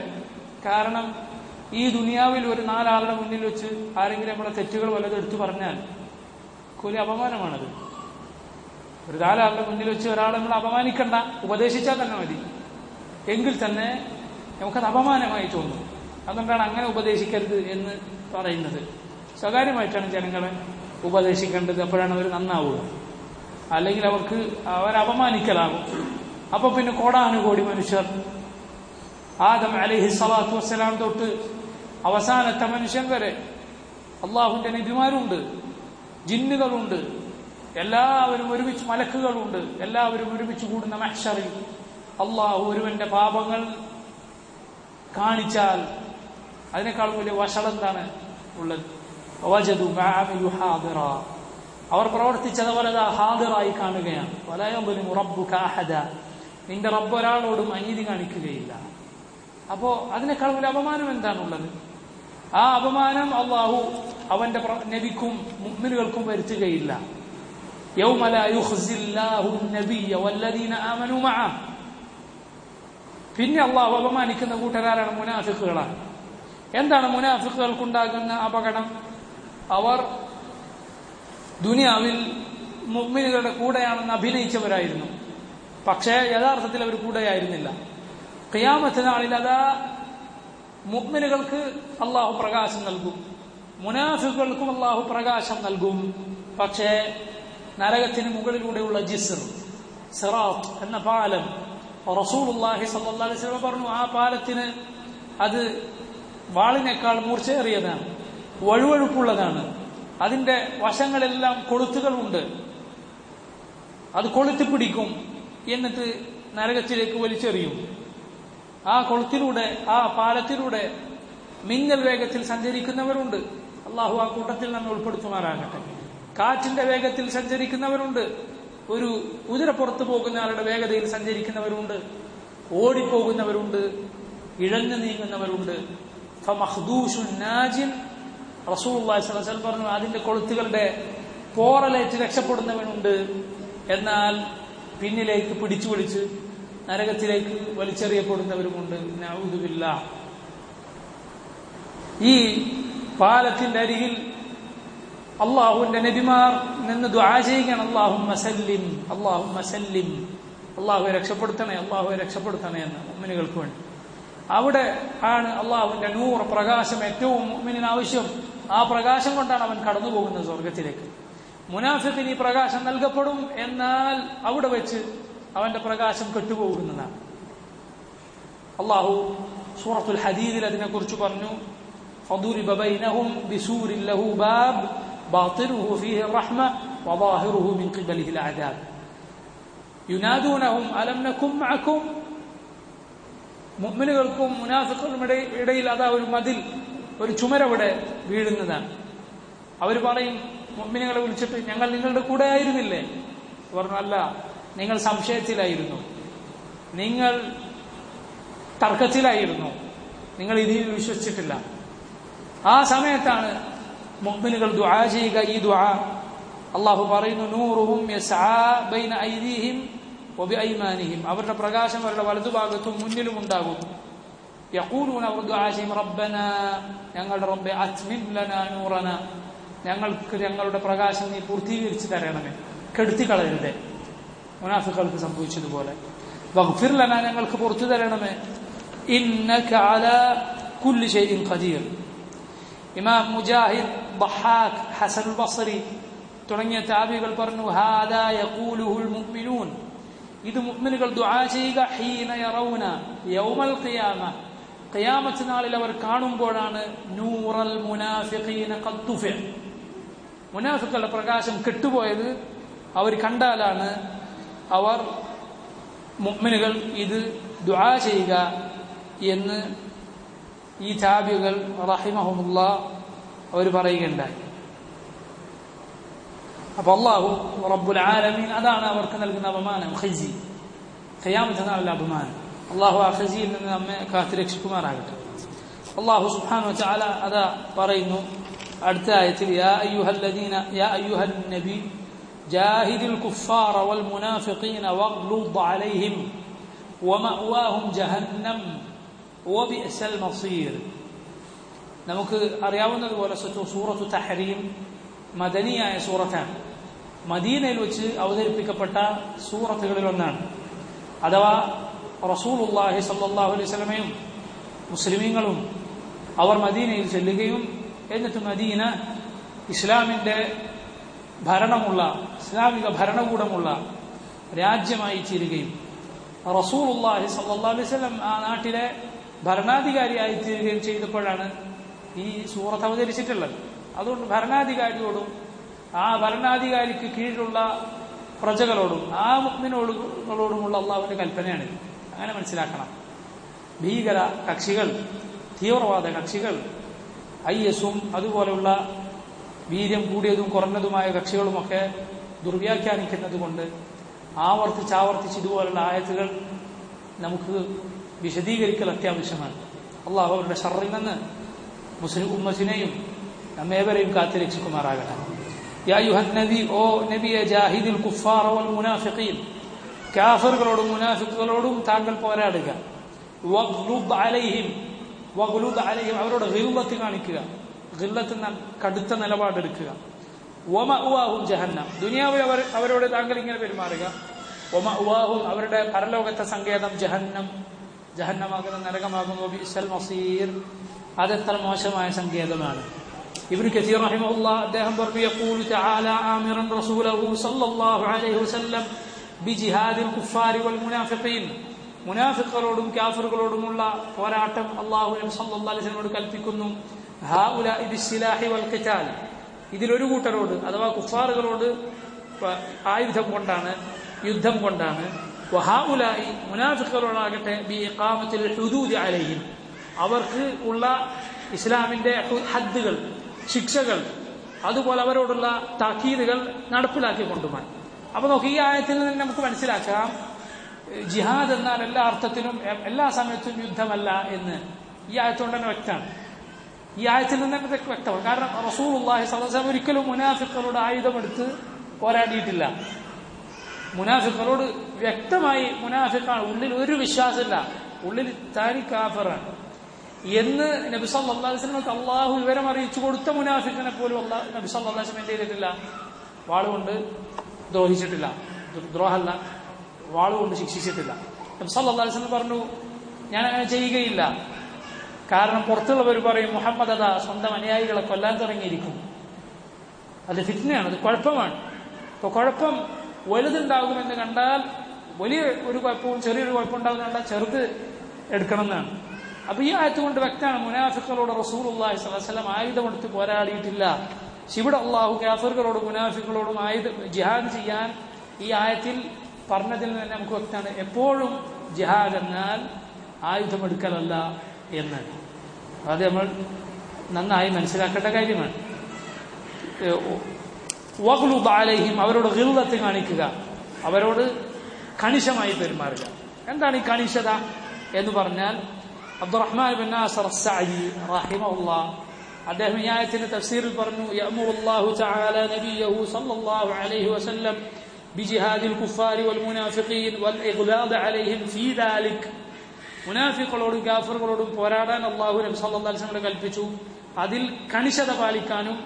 കാരണം ഈ ദുനിയാവിൽ ഒരു 4 ആളുടെ മുന്നിൽ വെച്ച് ആരെങ്കിലും നമ്മളെ തെറ്റുകൾ വല്ലതും എടുത്തു പറഞ്ഞാൽ വലിയ അപമാനമാണത്. ഒരു 4 ആളുടെ മുന്നിൽ വെച്ച് ഒരാളെ നമ്മൾ അപമാനിക്കണ്ട, ഉപദേശിച്ചാൽ തന്നെ മതി, എങ്കിൽ തന്നെ നമുക്കത് അപമാനമായി തോന്നും. അതുകൊണ്ടാണ് അങ്ങനെ ഉപദേശിക്കരുത് എന്ന് പറയുന്നത്. സ്വകാര്യമായിട്ടാണ് ജനങ്ങളെ ഉപദേശിക്കേണ്ടത്, അപ്പോഴാണ് അവർ നന്നാവുക. അല്ലെങ്കിൽ അവരെ അപമാനിക്കലാകും. അപ്പൊ പിന്നെ കോടാനുകോടി മനുഷ്യർ, ആദം അലൈഹി സ്വലാത്തു വസ്സലാം തൊട്ട് അവസാനത്തെ മനുഷ്യൻ വരെ, അള്ളാഹുവിന്റെ നബിമാരുണ്ട്, ജിന്നുകളുണ്ട്, എല്ലാവരും ഒരുമിച്ച്, മലക്കുകളുണ്ട്, എല്ലാവരും ഒരുമിച്ച് കൂടുന്ന മഹ്ശറിൽ അള്ളാഹു ഒരുവന്റെ പാപങ്ങൾ കാണിച്ചാൽ അതിനേക്കാളും വലിയ വഷളെന്താണ് ഉള്ളത്? വജദു മാ അമിലു ഹാദിറ, അവർ പ്രവർത്തിച്ചതുപോലെ ഹാദിറായി കാണുകയാണ്. വലാ യദ്ലിമു റബ്ബുക അഹദ, നിന്റെ റബ്ബ് ഒരാളോടും അനീതി കാണിക്കുകയില്ല. അപ്പോ അതിനേക്കാൾ വലിയ അപമാനം എന്താണുള്ളത്? ആ അപമാനം അള്ളാഹു അവന്റെ നബിക്കും മുഅ്മിനുകൾക്കും വരുത്തുകയില്ല. യൗമ ലാ യുഖ്സില്ലാഹു നബിയ്യ വല്ലദീന ആമനൂ മഅഹ. പിന്നെ അള്ളാഹു അപമാനിക്കുന്ന കൂട്ടരാരാണ്? മുനാഫിഖുകളാണ്. എന്താണ് മുനാഫിഖുകൾക്കുണ്ടാകുന്ന അപകടം? അവർ ദുനിയാവിൽ മുഅ്മിനുകളുടെ കൂടെയാണെന്ന് അഭിനയിച്ചവരായിരുന്നു, പക്ഷേ യഥാർത്ഥത്തിൽ അവർ കൂടെയായിരുന്നില്ല. ഖിയാമത്ത് നാളിൽ അതാ മുഅ്മിനുകൾക്ക് അള്ളാഹു പ്രകാശം നൽകും, മുനാഫിഖുകൾക്കും അള്ളാഹു പ്രകാശം നൽകും. പക്ഷേ നരകത്തിന് മുകളിലൂടെയുള്ള ജിസ്ർ, സിറാത്ത് എന്ന പാലം, റസൂലുള്ളാഹി സ്വല്ലല്ലാഹു അലൈഹി വസല്ലം പറഞ്ഞു, ആ പാലത്തിന് അത് വാളിനേക്കാൾ മൂർച്ചയേറിയതാണ്, വഴുവഴുപ്പുള്ളതാണ്, അതിന്റെ വശങ്ങളെല്ലാം കൊളുത്തുകളുണ്ട്, അത് കൊളുത്തി പിടിക്കും, എന്നിട്ട് നരകത്തിലേക്ക് വലിച്ചെറിയും. ആ കൊളുത്തിലൂടെ, ആ പാലത്തിലൂടെ മിന്നൽ വേഗത്തിൽ സഞ്ചരിക്കുന്നവരുണ്ട്. അള്ളാഹു ആ കൂട്ടത്തിൽ നമ്മെ ഉൾപ്പെടുത്തുമാറാകട്ടെ. കാറ്റിന്റെ വേഗത്തിൽ സഞ്ചരിക്കുന്നവരുണ്ട്, ഒരു കുതിരപ്പുറത്ത് പോകുന്ന ആളുടെ വേഗതയിൽ സഞ്ചരിക്കുന്നവരുണ്ട്, ഓടിപ്പോകുന്നവരുണ്ട്, ഇഴഞ്ഞു നീങ്ങുന്നവരുണ്ട്. ഫമഖ്ദൂഷുൻ നാജിൻ, റസൂലുള്ളാഹി സ്വല്ലല്ലാഹു അലൈഹി വസല്ലം പറഞ്ഞു, അതിന്റെ കൊളുത്തുകളുടെ പോറലേറ്റ് രക്ഷപ്പെടുന്നവനുണ്ട്. എന്നാൽ പിന്നിലേക്ക് പിടിച്ചു വലിച്ച് നരകത്തിലേക്ക് വലിച്ചെറിയപ്പെടുന്നവരുമുണ്ട്. നഊദു ബില്ലാഹ്. ഈ പാലത്തിന്റെ അരികിൽ അള്ളാഹുവിന്റെ നബിമാർ നിന്ന് ദുആ ചെയ്യുകയാണ്, അല്ലാഹുമ്മ സല്ലിം, അല്ലാഹുമ്മ സല്ലിം, അള്ളാഹുവെ രക്ഷപ്പെടുത്തണേ, അള്ളാഹുവെ രക്ഷപ്പെടുത്തണേ എന്ന് മുഅ്മിനുകൾക്ക് വേണ്ടി. അവിടെ ആണ് അള്ളാഹുവിന്റെ നൂർ, പ്രകാശം ഏറ്റവും മുഅ്മിനിന് ആവശ്യം. ആ പ്രകാശം കൊണ്ടാണ് അവൻ കടന്നു പോകുന്നത് സ്വർഗത്തിലേക്ക്. മുനാഫിഖിന് ഈ പ്രകാശം നൽകപ്പെടും, എന്നാൽ അവിടെ വെച്ച് അവന്റെ പ്രകാശം കെട്ടുപോകുന്നതാണ്. അള്ളാഹു സൂറത്തുൽ ഹദീദിൽ അതിനെക്കുറിച്ച് പറഞ്ഞു, فضرب بينهم بسور له باب باطنه فيه الرحمة وظاهره من قبله العذاب ينادونهم ألم نكن معكم. മുഅ്മിനുകൾക്കും മുനാഫിഖുകൾക്കും ഇടയിൽ അതാ ഒരു മതിൽ, ഒരു ചുമരവിടെ വീഴുന്നതാണ്. അവർ പറയും, മുഅ്മിനുകളെ വിളിച്ചിട്ട്, ഞങ്ങൾ നിങ്ങളുടെ കൂടെ ആയിരുന്നില്ലേ? പറഞ്ഞു, അല്ല, നിങ്ങൾ സംശയത്തിലായിരുന്നു, നിങ്ങൾ തർക്കത്തിലായിരുന്നു, നിങ്ങൾ ഇതിൽ വിശ്വസിച്ചിട്ടില്ല. ആ സമയത്താണ് മുഅ്മിനുകൾ ദുആ ചെയ്യുക. ഈ ദുആ അല്ലാഹു പറയുന്നു, നൂറുഹും യസ്ആ ബൈന ഐദീഹിം വബിഐമാനിഹിം, അവരുടെ പ്രകാശം അവരുടെ വലതുഭാഗത്തും മുന്നിലും ഉണ്ടാകും. യഖൂലൂന അവർ ദുആ ചെയ്യും റബ്ബന ഞങ്ങളുടെ റബ്ബേ അത്മിം ലനാ നൂറന ഞങ്ങൾക്ക് ഞങ്ങളുടെ പ്രകാശം നീ പൂർത്തീകരിച്ചു തരണമേ, കെടുത്തി കളയരുതേ. മുനാഫിഖുകൾക്ക് സംഭവിച്ചതുപോലെ വഗ്ഫിർ ലനാ ഞങ്ങൾക്ക് പുറത്തു തരണമേ, ഇന്നക അലാ കുല്ലി ഷൈഇൻ ഖദീർ. ഇമാം മുജാഹിദ്, ദഹാഖ്, ഹസനുൽ ബസ്രി തുടങ്ങിയ താബികൾ പറഞ്ഞു ഹാദാ യഖൂലുഹുൽ മുഅ്മിനൂൻ, ഇത് മുഅ്മിനുകൾ ദുആ ചെയ്യുക ഹീന യറൗന യൗമൽ ഖിയാമ, ഖിയാമത്ത് നാളിൽ അവർ കാണുമ്പോഴാണ് നൂറൽ മുനാഫിഖീന ഖദ് തുഫിഅ, മുനാഫിഖുകളുടെ പ്രകാശം കെട്ടുപോയത് അവർ കണ്ടാലാണ് അവർ മുഅ്മിനുകൾ ഇത് ദുആ ചെയ്യുക എന്ന് ഈ താബികൾ റഹിമഹുമുല്ലാഹ് അവർ പറയുകയുണ്ടായി. അപ്പൊ അല്ലാഹു റബ്ബുൽ ആലമീൻ അതാണ് അവർക്ക് നൽകുന്ന അപമാനം, ഖിസി, ഖിയാമത്ത് നാളിലെ അപമാനം. അല്ലാഹു ആ ഖിസിയിൽ നിന്ന് നമ്മെ കാത്തുരക്ഷിക്കുമാറാകട്ടെ. അല്ലാഹു സുബ്ഹാനഹു വ തആല അതാ പറയുന്നു അടുത്ത ആയത്തിൽ യാ അയ്യുഹൻ നബി ജാഹിദിൽ കുഫാറ വൽ മുനാഫിഖീന വഗ്ലുദ് അലൈഹിം വമഅവാഹും ജഹന്നം വബിഅസൽ മസീർ. നമുക്ക് അറിയാവുന്നതുപോലെ സൂറത്തു തഹരീം മദനിയായ സൂറത്താണ്, മദീനയിൽ വെച്ച് അവതരിപ്പിക്കപ്പെട്ട സൂറത്തുകളിൽ ഒന്നാണ്. അഥവാ റസൂലുള്ളാഹി സ്വല്ലല്ലാഹു അലൈഹി വസല്ലമയും മുസ്ലിമീങ്ങളും അവർ മദീനയിൽ ചെല്ലുകയും എന്നിട്ട് മദീന ഇസ്ലാമിന്റെ ഭരണമുള്ള, ഇസ്ലാമിക ഭരണകൂടമുള്ള രാജ്യമായി തീരുകയും റസൂലുള്ളാഹി സ്വല്ലല്ലാഹു അലൈഹി വസല്ലം ആ നാട്ടിലെ ഭരണാധികാരിയായി തീരുകയും ചെയ്തപ്പോഴാണ് ഈ സൂറത്ത് അവതരിച്ചിട്ടുള്ളത്. അതുകൊണ്ട് ഭരണാധികാരിയോടും ആ ഭരണാധികാരിക്ക് കീഴിലുള്ള പ്രജകളോടും ആ മുഅ്മിനോടുമുള്ള അള്ളാഹുവിന്റെ കൽപ്പനയാണ്. അങ്ങനെ മനസ്സിലാക്കണം. ഭീകര കക്ഷികൾ, തീവ്രവാദ കക്ഷികൾ, ഐഎസും അതുപോലെയുള്ള വീര്യം കൂടിയതും കുറഞ്ഞതുമായ കക്ഷികളുമൊക്കെ ദുർവ്യാഖ്യാനിക്കുന്നത് കൊണ്ട് ആവർത്തിച്ച് ഇതുപോലുള്ള ആയത്തുകൾ നമുക്ക് വിശദീകരിക്കൽ അത്യാവശ്യമാണ്. അള്ളാഹു അവരുടെ ശർറിൽ നിന്ന് മുസ്ലിം ഉമ്മത്തിനെയും നമ്മേവരെയും കാത്തുരക്ഷിക്കുമാറാകട്ടെ. യാ അയ്യുഹൻ നബി, ഓ നബിയെ, ജാഹിദിൽ കുഫാറ വൽ മുനാഫിഖീൻ, കാഫിറുകളോടും മുനാഫിഖുകളോടും താങ്കൾ പോരാടുക. വഗ്ലുദ് അലൈഹിം, അവരോട് ഗില്ലത്ത് കാണിക്കുക, ഗില്ലത്ത് എന്നാൽ കടുത്ത നിലപാടെടുക്കുക. വമഅവാഹും ജഹന്നം, ദുനിയാവിൽ അവരോട് താങ്കൾ ഇങ്ങനെ പെരുമാറുക. വമഅവാഹും, അവരുടെ പരലോകത്തെ സങ്കേതം ജഹന്നം, ജഹന്നമാകുന്ന നരകമാകുന്നു. വബിഅസൽ മസീർ, അതെത്ര മോശമായ സങ്കേതമാണ്. ഇബ്നു കസീർ റഹിമഹുല്ലാഹ് അദ്ദേഹം പറഞ്ഞു യഖൂലു തആല ആമിറൻ റസൂലഹു സല്ലല്ലാഹു അലൈഹി വസല്ലം ബിജിഹാദിൽ കുഫാരി വൽ മുനാഫിഖീൻ, മുനാഫിഖുകളോടും കാഫിറുകളോടുമുള്ള പോരാട്ടം അല്ലാഹു നബി സല്ലല്ലാഹു അലൈഹി വസല്ലമയോട് കൽപ്പിക്കുന്നു. ഹൗലാഇ ബിസ്സിലാഹി വൽ ഖിതാൽ, ഇതിലൊരു കൂട്ടരോട് അഥവാ കുഫാറുകളോട് ആയുധം കൊണ്ടാണ്, യുദ്ധം കൊണ്ടാണ്. വഹൗലാഇ, മുനാഫിഖുകളോടാകട്ടെ ബി ഇഖാമത്തിൽ ഹുദൂദി അലൈഹിം, അവർക്ക് ഉള്ള ഇസ്ലാമിന്റെ ഹദ്ദുകൾ, ശിക്ഷകൾ, അതുപോലെ അവരോടുള്ള താക്കീതുകൾ നടപ്പിലാക്കിക്കൊണ്ടുമാണ്. അപ്പൊ നോക്കി, ഈ ആയത്തിൽ നിന്ന് നമുക്ക് മനസ്സിലാക്കാം ജിഹാദ് എന്നാൽ എല്ലാ അർത്ഥത്തിലും എല്ലാ സമയത്തും യുദ്ധമല്ല എന്ന് ഈ ആയത്തുകൊണ്ട് തന്നെ വ്യക്തമാണ്. ഈ ആയത്തിൽ നിന്ന് തന്നെ വ്യക്തമാണ്. കാരണം റസൂലുള്ളാഹി സ്വല്ലല്ലാഹു അലൈഹി വസല്ലം ഒരിക്കലും മുനാഫിഖുകളുടെ ആയുധമെടുത്ത് പോരാടിയിട്ടില്ല. മുനാഫിഖുകളോട് വ്യക്തമായി മുനാഫിഖാണ്, ഉള്ളിൽ ഒരു വിശ്വാസമില്ല, ഉള്ളിൽ താനി കാഫിറാണ് എന്ന് നബി സല്ലല്ലാഹു അലൈഹി വസല്ലമക്ക് അള്ളാഹു വിവരം അറിയിച്ചു കൊടുത്ത മുനാഫിഖിനെ പോലും നബി സല്ലല്ലാഹു അലൈഹി വസല്ലം എന്ത് ചെയ്തിട്ടില്ല? വാളുകൊണ്ട് ദ്രോഹിച്ചിട്ടില്ല, ദ്രോഹമല്ല, വാളുകൊണ്ട് ശിക്ഷിച്ചിട്ടില്ല. നബി സല്ലല്ലാഹു അലൈഹി വസല്ലം പറഞ്ഞു ഞാൻ അങ്ങനെ ചെയ്യുകയില്ല. കാരണം പുറത്തുള്ളവർ പറയും മുഹമ്മദ് അതാ സ്വന്തം അനുയായികളെ കൊല്ലാൻ തുടങ്ങിയിരിക്കും. അത് ഫിത്നയാണ്, അത് കുഴപ്പമാണ്. അപ്പൊ കുഴപ്പം വലുതുണ്ടാകുമെന്ന് കണ്ടാൽ വലിയ ഒരു കുഴപ്പവും ചെറിയൊരു കുഴപ്പം ഉണ്ടാകുന്ന കണ്ടാൽ ചെറുത് എടുക്കണം എന്നാണ്. അപ്പൊ ഈ ആയത്ത് കൊണ്ട് വ്യക്തമാണ് മുനാഫിഖുകളോട് റസൂലുള്ളാഹി സ്വല്ലല്ലാഹു അലൈഹി വസല്ലം ആയുധമെടുത്ത് പോരാടിയിട്ടില്ല. ഇവിടെ അള്ളാഹു കാഫിറുകളോടും മുനാഫിഖുകളോടും ജിഹാദ് ചെയ്യാൻ ഈ ആയത്തിൽ പറഞ്ഞതിൽ നിന്ന് നമുക്ക് വ്യക്തമാണ് എപ്പോഴും ജിഹാദ് എന്നാൽ ആയുധമെടുക്കലല്ല എന്ന്. അത് നമ്മൾ നന്നായി മനസ്സിലാക്കേണ്ട കാര്യമാണ്. വഗ്ലുദ് അലൈഹിം, അവരോട് ഗില്ലത്ത് കാണിക്കുക, അവരോട് കണിശമായി പെരുമാറുക. എന്താണ് ഈ കണിശത എന്ന് പറഞ്ഞാൽ, അബ്ദുറഹ്മാൻ ബിൻ നാസർ അസ്സഅദി റഹിമഹുല്ലാഹ് അദ്ദേഹം ഈ ആയത്തിന്റെ തഫ്സീറിൽ പറഞ്ഞു യഅ്മുറുല്ലാഹു തആല നബിയഹു സല്ലല്ലാഹു അലൈഹി വസല്ലം ബിജിഹാദിൽ കുഫാരി വൽ മുനാഫിഖീൻ വൽ ഇഗ്ലാദ് അലൈഹിം ഫീ ദാലിക്. മുനാഫിഖുകളോടും കാഫിറുകളോടും പോരാടാൻ അള്ളാഹു നബി സല്ലല്ലാഹു അലൈഹി വസല്ലം കൽപ്പിച്ചു. അതിൽ കണിശത പാലിക്കാനും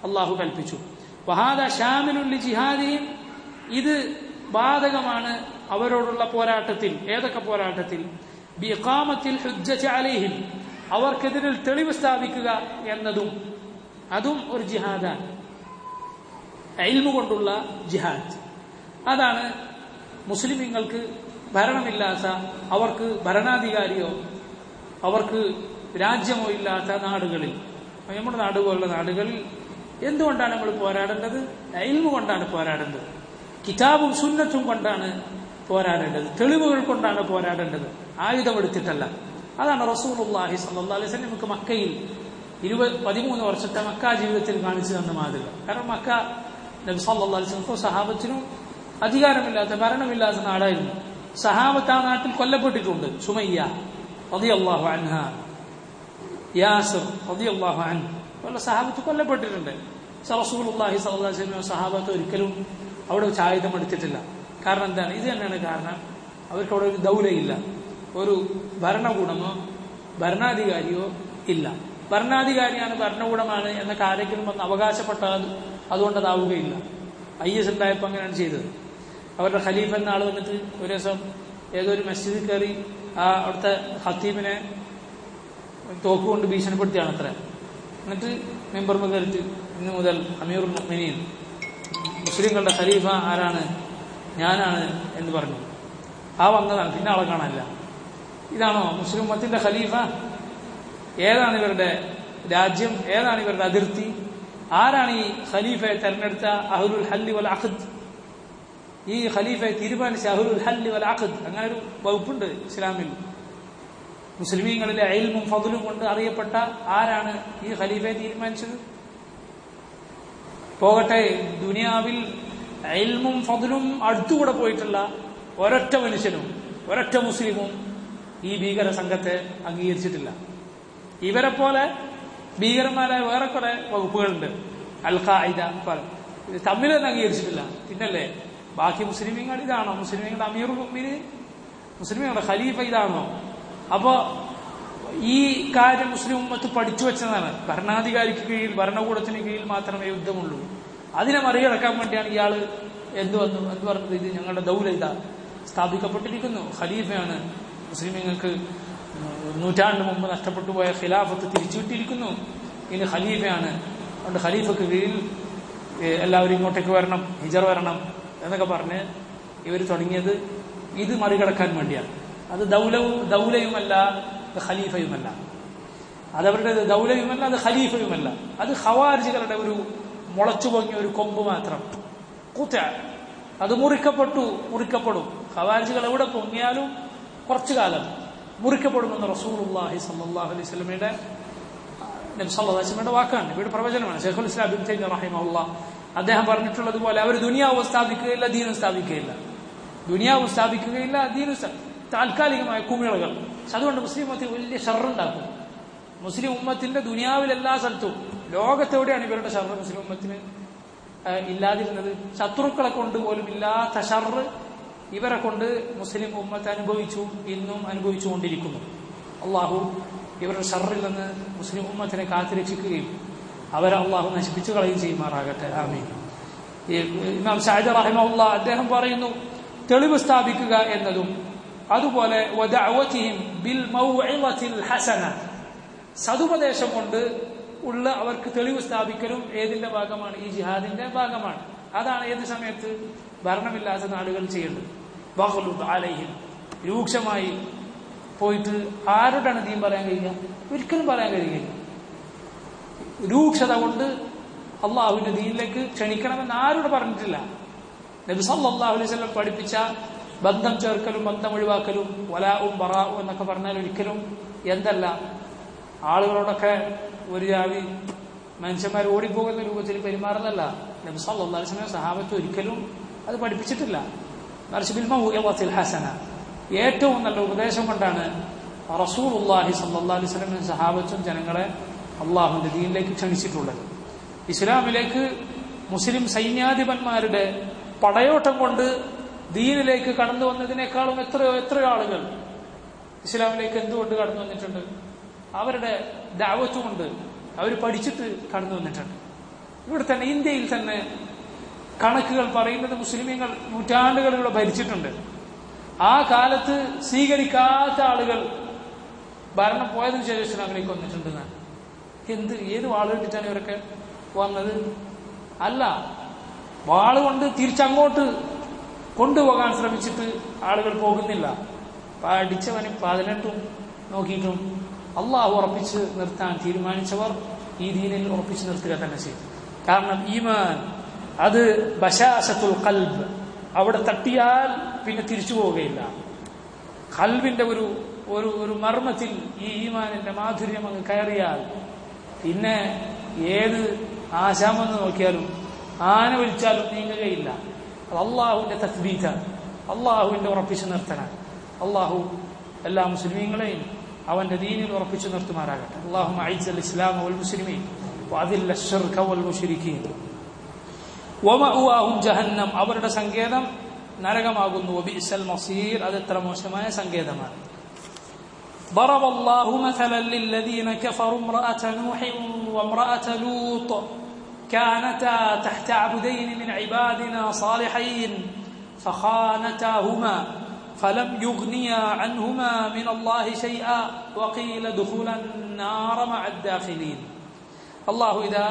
അള്ളാഹു കൽപ്പിച്ചു. വഹാദാ ഷാമിലുൽ ലിജിഹാദിഹിം, ഇത് ബാധകമാണ് അവരോടുള്ള പോരാട്ടത്തിൽ. ഏതൊക്കെ പോരാട്ടത്തിൽ? ബിഇഖാമത്തിൽ ഹുജ്ജത്തി അലൈഹിം, അവർക്കെതിരിൽ തെളിവ് സ്ഥാപിക്കുക എന്നതും അതും ഒരു ജിഹാദാണ്. ഇൽമു കൊണ്ടുള്ള ജിഹാദ്. അതാണ് മുസ്ലിമീങ്ങൾക്ക് ഭരണമില്ലാത്ത, അവർക്ക് ഭരണാധികാരിയോ അവർക്ക് രാജ്യമോ ഇല്ലാത്ത നാടുകളിൽ, നമ്മുടെ നാട് പോലുള്ള നാടുകളിൽ എന്തുകൊണ്ടാണ് നമ്മൾ പോരാടേണ്ടത്? ഇൽമു കൊണ്ടാണ് പോരാടേണ്ടത്. കിതാബും സുന്നത്തും കൊണ്ടാണ് പോരാടേണ്ടത്. തെളിവുകൾ കൊണ്ടാണ് പോരാടേണ്ടത്, ആയുധമെടുത്തിട്ടല്ല. അതാണ് റസൂലുള്ളാഹി സ്വല്ലല്ലാഹു അലൈഹി വസല്ലം നമുക്ക് മക്കയിൽ 13 വർഷത്തെ മക്ക ജീവിതത്തിൽ കാണിച്ചു തന്ന മാതൃക. കാരണം മക്ക നബി സല്ലല്ലാഹു അലൈഹി വസല്ലം സഹാബത്തിനും അധികാരമില്ലാത്ത, ഭരണമില്ലാത്ത നാടായിരുന്നു. സഹാബത്ത് ആ നാട്ടിൽ കൊല്ലപ്പെട്ടിട്ടുണ്ട്. സുമയ്യ റളിയല്ലാഹു അൻഹ, യാസിർ റളിയല്ലാഹു അൻഹു പോലുള്ള സഹാബത്ത് കൊല്ലപ്പെട്ടിട്ടുണ്ട്. റസൂലുള്ളാഹി സ്വല്ലല്ലാഹു അലൈഹി വസല്ലം സഹാബത്ത് ഒരിക്കലും അവിടെ ആയുധം എടുത്തിട്ടില്ല. കാരണം എന്താണ്? ഇത് തന്നെയാണ് കാരണം. അവർക്ക് അവിടെ ഒരു ദൗലയില്ല, ഒരു ഭരണകൂടമോ ഭരണാധികാരിയോ ഇല്ല. ഭരണാധികാരിയാണ്, ഭരണകൂടമാണ് എന്നൊക്കെ ആരെങ്കിലും വന്ന് അവകാശപ്പെട്ടാൽ അതുകൊണ്ട് അതാവുകയില്ല. IS ഉണ്ടായപ്പോൾ അങ്ങനെയാണ് ചെയ്തത്. അവരുടെ ഖലീഫ എന്ന ആൾ വന്നിട്ട് ഒരു ദിവസം ഏതൊരു മസ്ജിദിൽ കയറി അവിടുത്തെ ഖത്തീബിനെ തോക്കുകൊണ്ട് ഭീഷണിപ്പെടുത്തിയാണ് അത്ര. എന്നിട്ട് മെമ്പർ കയറിട്ട് ഇന്നു മുതൽ അമീറുൽ മുഅ്മിനീൻ, മുസ്ലിങ്ങളുടെ ഖലീഫ ആരാണ്? ഞാനാണ് എന്ന് പറഞ്ഞു. വന്നതാണ്, പിന്നെ ആളെ കാണാനില്ല. ഇതാണോ മുസ്ലിം ഉമ്മത്തിന്റെ ഖലീഫ? ഏതാണ് ഇവരുടെ രാജ്യം? ഏതാണ് ഇവരുടെ അതിർത്തി? ആരാണ് ഈ ഖലീഫയെ തെരഞ്ഞെടുത്ത? അഹ്ലുൽ ഹല്ലി വൽ അഖ്ദ്. ഈ ഖലീഫയെ തീരുമാനിച്ച അഹ്ലുൽ ഹല്ലി വൽ അഖ്ദ്, അങ്ങനെ ഒരു വകുപ്പുണ്ട് ഇസ്ലാമിൽ. മുസ്ലിമീങ്ങളിലെ ഇൽമും ഫദ്ലും കൊണ്ട് അറിയപ്പെട്ട ആരാണ് ഈ ഖലീഫയെ തീരുമാനിച്ചത്? പോകട്ടെ, ദുനിയാവിൽ ഇൽമും ഫദ്ലും അടുത്തുകൂടെ പോയിട്ടുള്ള ഒരൊറ്റ മനുഷ്യനും ഒരൊറ്റ മുസ്ലിമും ഈ ഭീകര സംഘത്തെ അംഗീകരിച്ചിട്ടില്ല. ഇവരെ പോലെ ഭീകരന്മാരായ വേറെ കുറെ വകുപ്പുകളുണ്ട്, അൽ ഖാഇദ, തമ്മിൽ തന്നെ അംഗീകരിച്ചിട്ടില്ല. പിന്നല്ലേ ബാക്കി മുസ്ലിമീങ്ങൾ? ഇതാണോ മുസ്ലിമീങ്ങളുടെ അമീറുൽ മുഅ്മിനീൻ? മുസ്ലിമീങ്ങളുടെ ഖലീഫ ഇതാണോ? അപ്പോ ഈ കാര്യം മുസ്ലിം ഉമ്മത്ത് പഠിച്ചു വെച്ചതാണ്. ഭരണാധികാരിക്ക് കീഴിൽ, ഭരണകൂടത്തിന് കീഴിൽ മാത്രമേ യുദ്ധമുള്ളൂ. അതിനെ മറികടക്കാൻ വേണ്ടിയാണ് ഇയാള് എന്ത് പറഞ്ഞത്? ഇത് ഞങ്ങളുടെ ദൗല ഇതാ സ്ഥാപിക്കപ്പെട്ടിരിക്കുന്നു, ഖലീഫയാണ്. മുസ്ലിമീങ്ങൾക്ക് നൂറ്റാണ്ട് മുമ്പ് നഷ്ടപ്പെട്ടു പോയ ഖിലാഫത്ത് തിരിച്ചുവിട്ടിരിക്കുന്നു, ഇനി ഖലീഫയാണ്. അതുകൊണ്ട് ഖലീഫക്ക് കീഴിൽ എല്ലാവരും ഇങ്ങോട്ടേക്ക് വരണം, ഹിജറ വരണം എന്നൊക്കെ പറഞ്ഞ് ഇവർ തുടങ്ങിയത് ഇത് മറികടക്കാൻ വേണ്ടിയാണ്. അത് ദൗലയുമല്ല, ഖലീഫയുമല്ല. അതവരുടെ ദൗലയുമല്ല, അത് ഖലീഫയുമല്ല. അത് ഖവാരിജികളുടെ ഒരു മുളച്ചു പൊങ്ങിയ ഒരു കൊമ്പ് മാത്രം. അത് മുറിക്കപ്പെടും. ഖവാരിജികൾ എവിടെ പൊങ്ങിയാലും കുറച്ചു കാലം മുറിക്കപ്പെടുമെന്ന് റസൂലുള്ളാഹി സ്വല്ലല്ലാഹു അലൈഹി വസല്ലമയുടെ നബി സല്ലല്ലാഹു അലൈഹി വസല്ലമയുടെ വാക്കാണ്, ഇവരുടെ പ്രവചനമാണ്. ശൈഖുൽ ഇസ്ലാം ഇബ്നു തൈമിയ്യ റഹിമഹുല്ലാഹ് അദ്ദേഹം പറഞ്ഞിട്ടുള്ളതുപോലെ അവർ ദുനിയാവ് സ്ഥാപിക്കുകയില്ല, ദീനും സ്ഥാപിക്കുകയില്ല. ദുനിയാവ് സ്ഥാപിക്കുകയില്ല, ദീനും താൽക്കാലികമായ കുമിളകൾ. അതുകൊണ്ട് മുസ്ലിം ഉമ്മത്തിൽ വലിയ ഷർറുണ്ടാക്കും. മുസ്ലിം ഉമ്മത്തിന്റെ ദുനിയാവിൽ എല്ലാ സ്ഥലത്തും, ലോകത്തെവിടെയാണ് ഇവരുടെ ഷർറ് മുസ്ലിം ഉമ്മത്തിന് ഇല്ലാതിരുന്നത്? ശത്രുക്കളെ കൊണ്ട് പോലും ഇല്ലാത്ത ഷർറ് ഇവരെ കൊണ്ട് മുസ്ലിം ഉമ്മത്ത് അനുഭവിച്ചു, ഇന്നും അനുഭവിച്ചുകൊണ്ടിരിക്കുന്നു. അള്ളാഹു ഇവരുടെ ഷർറിൽ നിന്ന് മുസ്ലിം ഉമ്മത്തിനെ കാത്തുരക്ഷിക്കുകയും അവരെ അള്ളാഹു നശിപ്പിച്ചു കളയുകയും ചെയ്യുമാറാകട്ടെ. ആമീൻ. ഇമാം സഅദി റഹിമഹുല്ലാഹ് അദ്ദേഹം പറയുന്നു, തെളിവ് സ്ഥാപിക്കുക എന്നതും അതുപോലെ വദഅവതിഹിം ബിൽ മൗഇളത്തിൽ ഹസന, സതുപദേശം കൊണ്ട് ഉള്ള അവർക്ക് തെളിവ് സ്ഥാപിക്കലും ഏതിന്റെ ഭാഗമാണ്? ഈ ജിഹാദിന്റെ ഭാഗമാണ്. അതാണ് ഏത് സമയത്ത് ഭരണമില്ലാത്ത നാടുകൾ ചെയ്യേണ്ടത്. വഗ്ലുദ് അലൈഹിം, രൂക്ഷമായി പോയിട്ട് ആരോടാണ് ദീൻ പറയാൻ കഴിയുക? ഒരിക്കലും പറയാൻ കഴിയുകയില്ല. രൂക്ഷത കൊണ്ട് അള്ളാഹുവിന്റെ ദീനിലേക്ക് ക്ഷണിക്കണമെന്ന് ആരോട് പറഞ്ഞിട്ടില്ല. നബി സല്ലല്ലാഹു അലൈഹി വസല്ലം പഠിപ്പിച്ച ബന്ധം ചേർക്കലും ബന്ധം ഒഴിവാക്കലും വലാഉം ബറാഉം എന്നൊക്കെ പറഞ്ഞാൽ ഒരിക്കലും എന്തല്ല, ആളുകളോടൊക്കെ ഒരു ജാതി മനുഷ്യന്മാർ ഓടിപ്പോകുന്ന രൂപത്തിൽ പെരുമാറുന്നതല്ല. നബി സല്ലല്ലാഹു അലൈഹി വസല്ലം സഹാബത്ത് ഒരിക്കലും അത് പഠിപ്പിച്ചിട്ടില്ല. മറിച്ച് ബിൽ മൗഇളത്തിൽ ഹസന, ഏറ്റവും നല്ല ഉപദേശം കൊണ്ടാണ് റസൂലുള്ളാഹി സ്വല്ലല്ലാഹു അലൈഹി വസല്ലം സഹാബത്തും ജനങ്ങളെ അള്ളാഹുവിന്റെ ദീനിലേക്ക് ക്ഷണിച്ചിട്ടുള്ളത്. ഇസ്ലാമിലേക്ക് മുസ്ലിം സൈന്യാധിപന്മാരുടെ പടയോട്ടം കൊണ്ട് ദീനിലേക്ക് കടന്നു വന്നതിനേക്കാളും എത്രയോ ആളുകൾ ഇസ്ലാമിലേക്ക് എന്തുകൊണ്ട് കടന്നു വന്നിട്ടുണ്ട്? അവരുടെ ദഅവത്ത് കൊണ്ട് അവർ പഠിച്ചിട്ട് കടന്നു വന്നിട്ടുണ്ട്. ഇവിടെ തന്നെ ഇന്ത്യയിൽ തന്നെ കണക്കുകൾ പറയുന്നത് മുസ്ലിമീങ്ങൾ നൂറ്റാണ്ടുകളിലൂടെ ഭരിച്ചിട്ടുണ്ട്. ആ കാലത്ത് സ്വീകരിക്കാത്ത ആളുകൾ ഭരണം പോയതിനു ശേഷം ഇസ്ലാമിലേക്ക് വന്നിട്ടുണ്ടെന്നാണ്. ഏത് വാള് കിട്ടിയിട്ടാണ് ഇവരൊക്കെ വന്നത്? അല്ല, വാള് കൊണ്ട് തിരിച്ചങ്ങോട്ട് കൊണ്ടുപോകാൻ ശ്രമിച്ചിട്ട് ആളുകൾ പോകുന്നില്ല. പഠിച്ചവന് 18 നോക്കിയിട്ടും അള്ളാഹു ഉറപ്പിച്ച് നിർത്താൻ തീരുമാനിച്ചവർ ഈ ദീനിൽ ഉറപ്പിച്ച് നിർത്തുക തന്നെ ചെയ്യും. കാരണം ഈമാൻ അത് ബശാശത്തുൽ ഖൽബ്, അവിടെ തട്ടിയാൽ പിന്നെ തിരിച്ചു പോവുകയില്ല. ഖൽബിന്റെ ഒരു മർമ്മത്തിൽ ഈ ഈമാനിന്റെ മാധുര്യം അങ്ങ് കയറിയാൽ പിന്നെ ഏത് ആശാമെന്ന് നോക്കിയാലും ആന വിളിച്ചാലും നീങ്ങുകയില്ല. അത് അള്ളാഹുവിന്റെ തസ്ബീത്താണ്, അള്ളാഹുവിന്റെ ഉറപ്പിച്ചു നിർത്തനാണ്. അള്ളാഹു എല്ലാ മുസ്ലിമീങ്ങളെയും അവന്റെ ദീനിൽ ഉറപ്പിച്ചു നിർത്തുമാറാകട്ടെ. അല്ലാഹുമ്മ അഇസ്സൽ ഇസ്ലാമ വൽ മുസ്ലിമീൻ വഅദില്ല അശ്ശിർക വൽ മുശ്രിക്കീൻ വമഅവാഹും ജഹന്നം, അവരുടെ സങ്കേതം നരകമാകുന്നു. വബിഇസൽ മസീർ, അത് എത്ര മോശമായ സങ്കേതമാണ്. ضرب الله مثلا للذين كفروا امرأة نوح وامرأة لوط كانتا تحت عبدين من عبادنا صالحين فخانتاهما فلم يغنيا عنهما من الله شيئا وقيل ادخلا النار مع الداخلين. അള്ളാഹു ഇതാ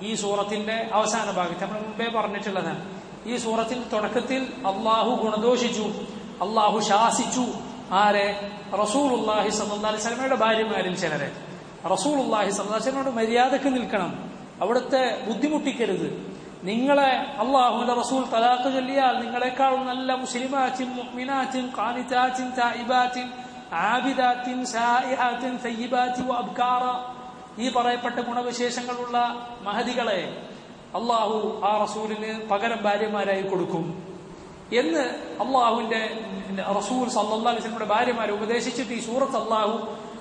ഈ സൂറത്തിന്റെ അവസാന ഭാഗത്ത് നമ്മൾ മുമ്പേ പറഞ്ഞിട്ടുള്ളതാണ്. ഈ സൂറത്തിന്റെ തുടക്കത്തിൽ അള്ളാഹു ഗുണദോഷിച്ചു, അള്ളാഹു ശാസിച്ചു. ആരെ? റസൂലുള്ളാഹി സ്വല്ലല്ലാഹി അലൈഹി വസല്ലമയുടെ ഭാര്യമാരിൽ ചിലരെ. റസൂലുള്ളാഹി സ്വല്ലല്ലാഹി അലൈഹി വസല്ലമയുടെ മര്യാദക്ക് നിൽക്കണം, അവിടുത്തെ ബുദ്ധിമുട്ടിക്കരുത്. നിങ്ങളെ അള്ളാഹുവിന്റെ റസൂൽ തലാഖ് ചൊല്ലിയാൽ നിങ്ങളെക്കാൾ നല്ല മുസ്ലിമാത്തിൻ മുഅ്മിനാത്തിൻ ഖാനിതാത്തിൻ തായിബാത്തിൻ ആബിദാത്തിൻ സായിഹാത്തിൻ തയ്യിബാത്തിൻ വഅബ്കാറ, ഈ പറയപ്പെട്ട ഗുണവിശേഷങ്ങളുള്ള മഹദികളെ അള്ളാഹു ആ റസൂലിന് പകരം ഭാര്യമാരായി കൊടുക്കും എന്ന് അള്ളാഹുവിന്റെ റസൂൽ സല്ലല്ലാഹു അലൈഹി വസല്ലമയുടെ ഭാര്യമാരെ ഉപദേശിച്ചിട്ട് ഈ സൂറത്ത് അള്ളാഹു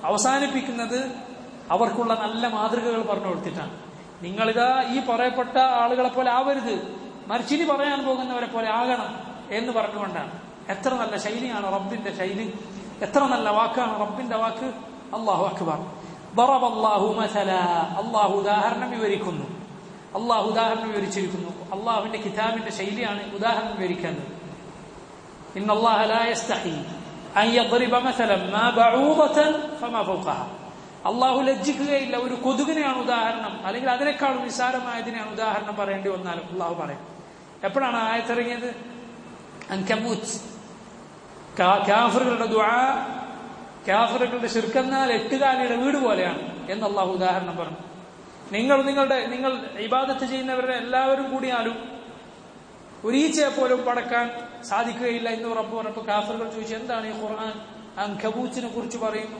അവസാനിപ്പിക്കുന്നത് അവർക്കുള്ള നല്ല മാതൃകകൾ പറഞ്ഞു കൊടുത്തിട്ടാണ്. നിങ്ങളിതാ ഈ പറയപ്പെട്ട ആളുകളെ പോലെ ആവരുത്, മറിച്ചിനി പറയാൻ പോകുന്നവരെ പോലെ ആകണം എന്ന് പറഞ്ഞുകൊണ്ടാണ്. എത്ര നല്ല ശൈലിയാണ് റബ്ബിന്റെ ശൈലി, എത്ര നല്ല വാക്കാണ് റബ്ബിന്റെ വാക്ക്. അല്ലാഹു അക്ബർ. ضرب الله مثلا, അള്ളാഹു ഉദാഹരണം വിവരിക്കുന്നു. അള്ളാഹു ഉദാഹരണം വിവരിച്ചിരിക്കുന്നു. അള്ളാഹുവിന്റെ കിതാബിന്റെ ശൈലിയാണ് ഉദാഹരണം വിവരിക്കുന്നത്. ഇന്ന അല്ലാഹ ലാ യസ്തഹി അൻ യദ്രിബ മസലൻ മാ ബഊദതൻ ഫമാ ഫൗഖഹ. അള്ളാഹു ലജ്ജിക്കുകയില്ല ഒരു കൊതുകിനെയാണ് ഉദാഹരണം, അല്ലെങ്കിൽ അതിനേക്കാളും നിസാരമായതിനെയാണ് ഉദാഹരണം പറയേണ്ടി വന്നാലും അള്ളാഹു പറയും. എപ്പോഴാണ് ആയത്തിറങ്ങിയത്? അൻകബൂത്ത്, കാഫിറുകളുടെ ദുആ, കാഫിറുകളുടെ ശിർക്കെന്നാൽ 8 കാലിയുടെ വീട് പോലെയാണ് എന്ന് അള്ളാഹു ഉദാഹരണം പറഞ്ഞു. നിങ്ങൾ ഇബാദത്ത് ചെയ്യുന്നവരുടെ എല്ലാവരും കൂടിയാലും ഒരു ഈച്ചയെ പോലും പടക്കാൻ സാധിക്കുകയില്ല എന്ന് റബ്ബ് കാഫിറുകൾ ചോദിച്ചു, എന്താണ് ഈ ഖുർആൻ അൻകബൂത്തിനെ കുറിച്ച് പറയുന്നു,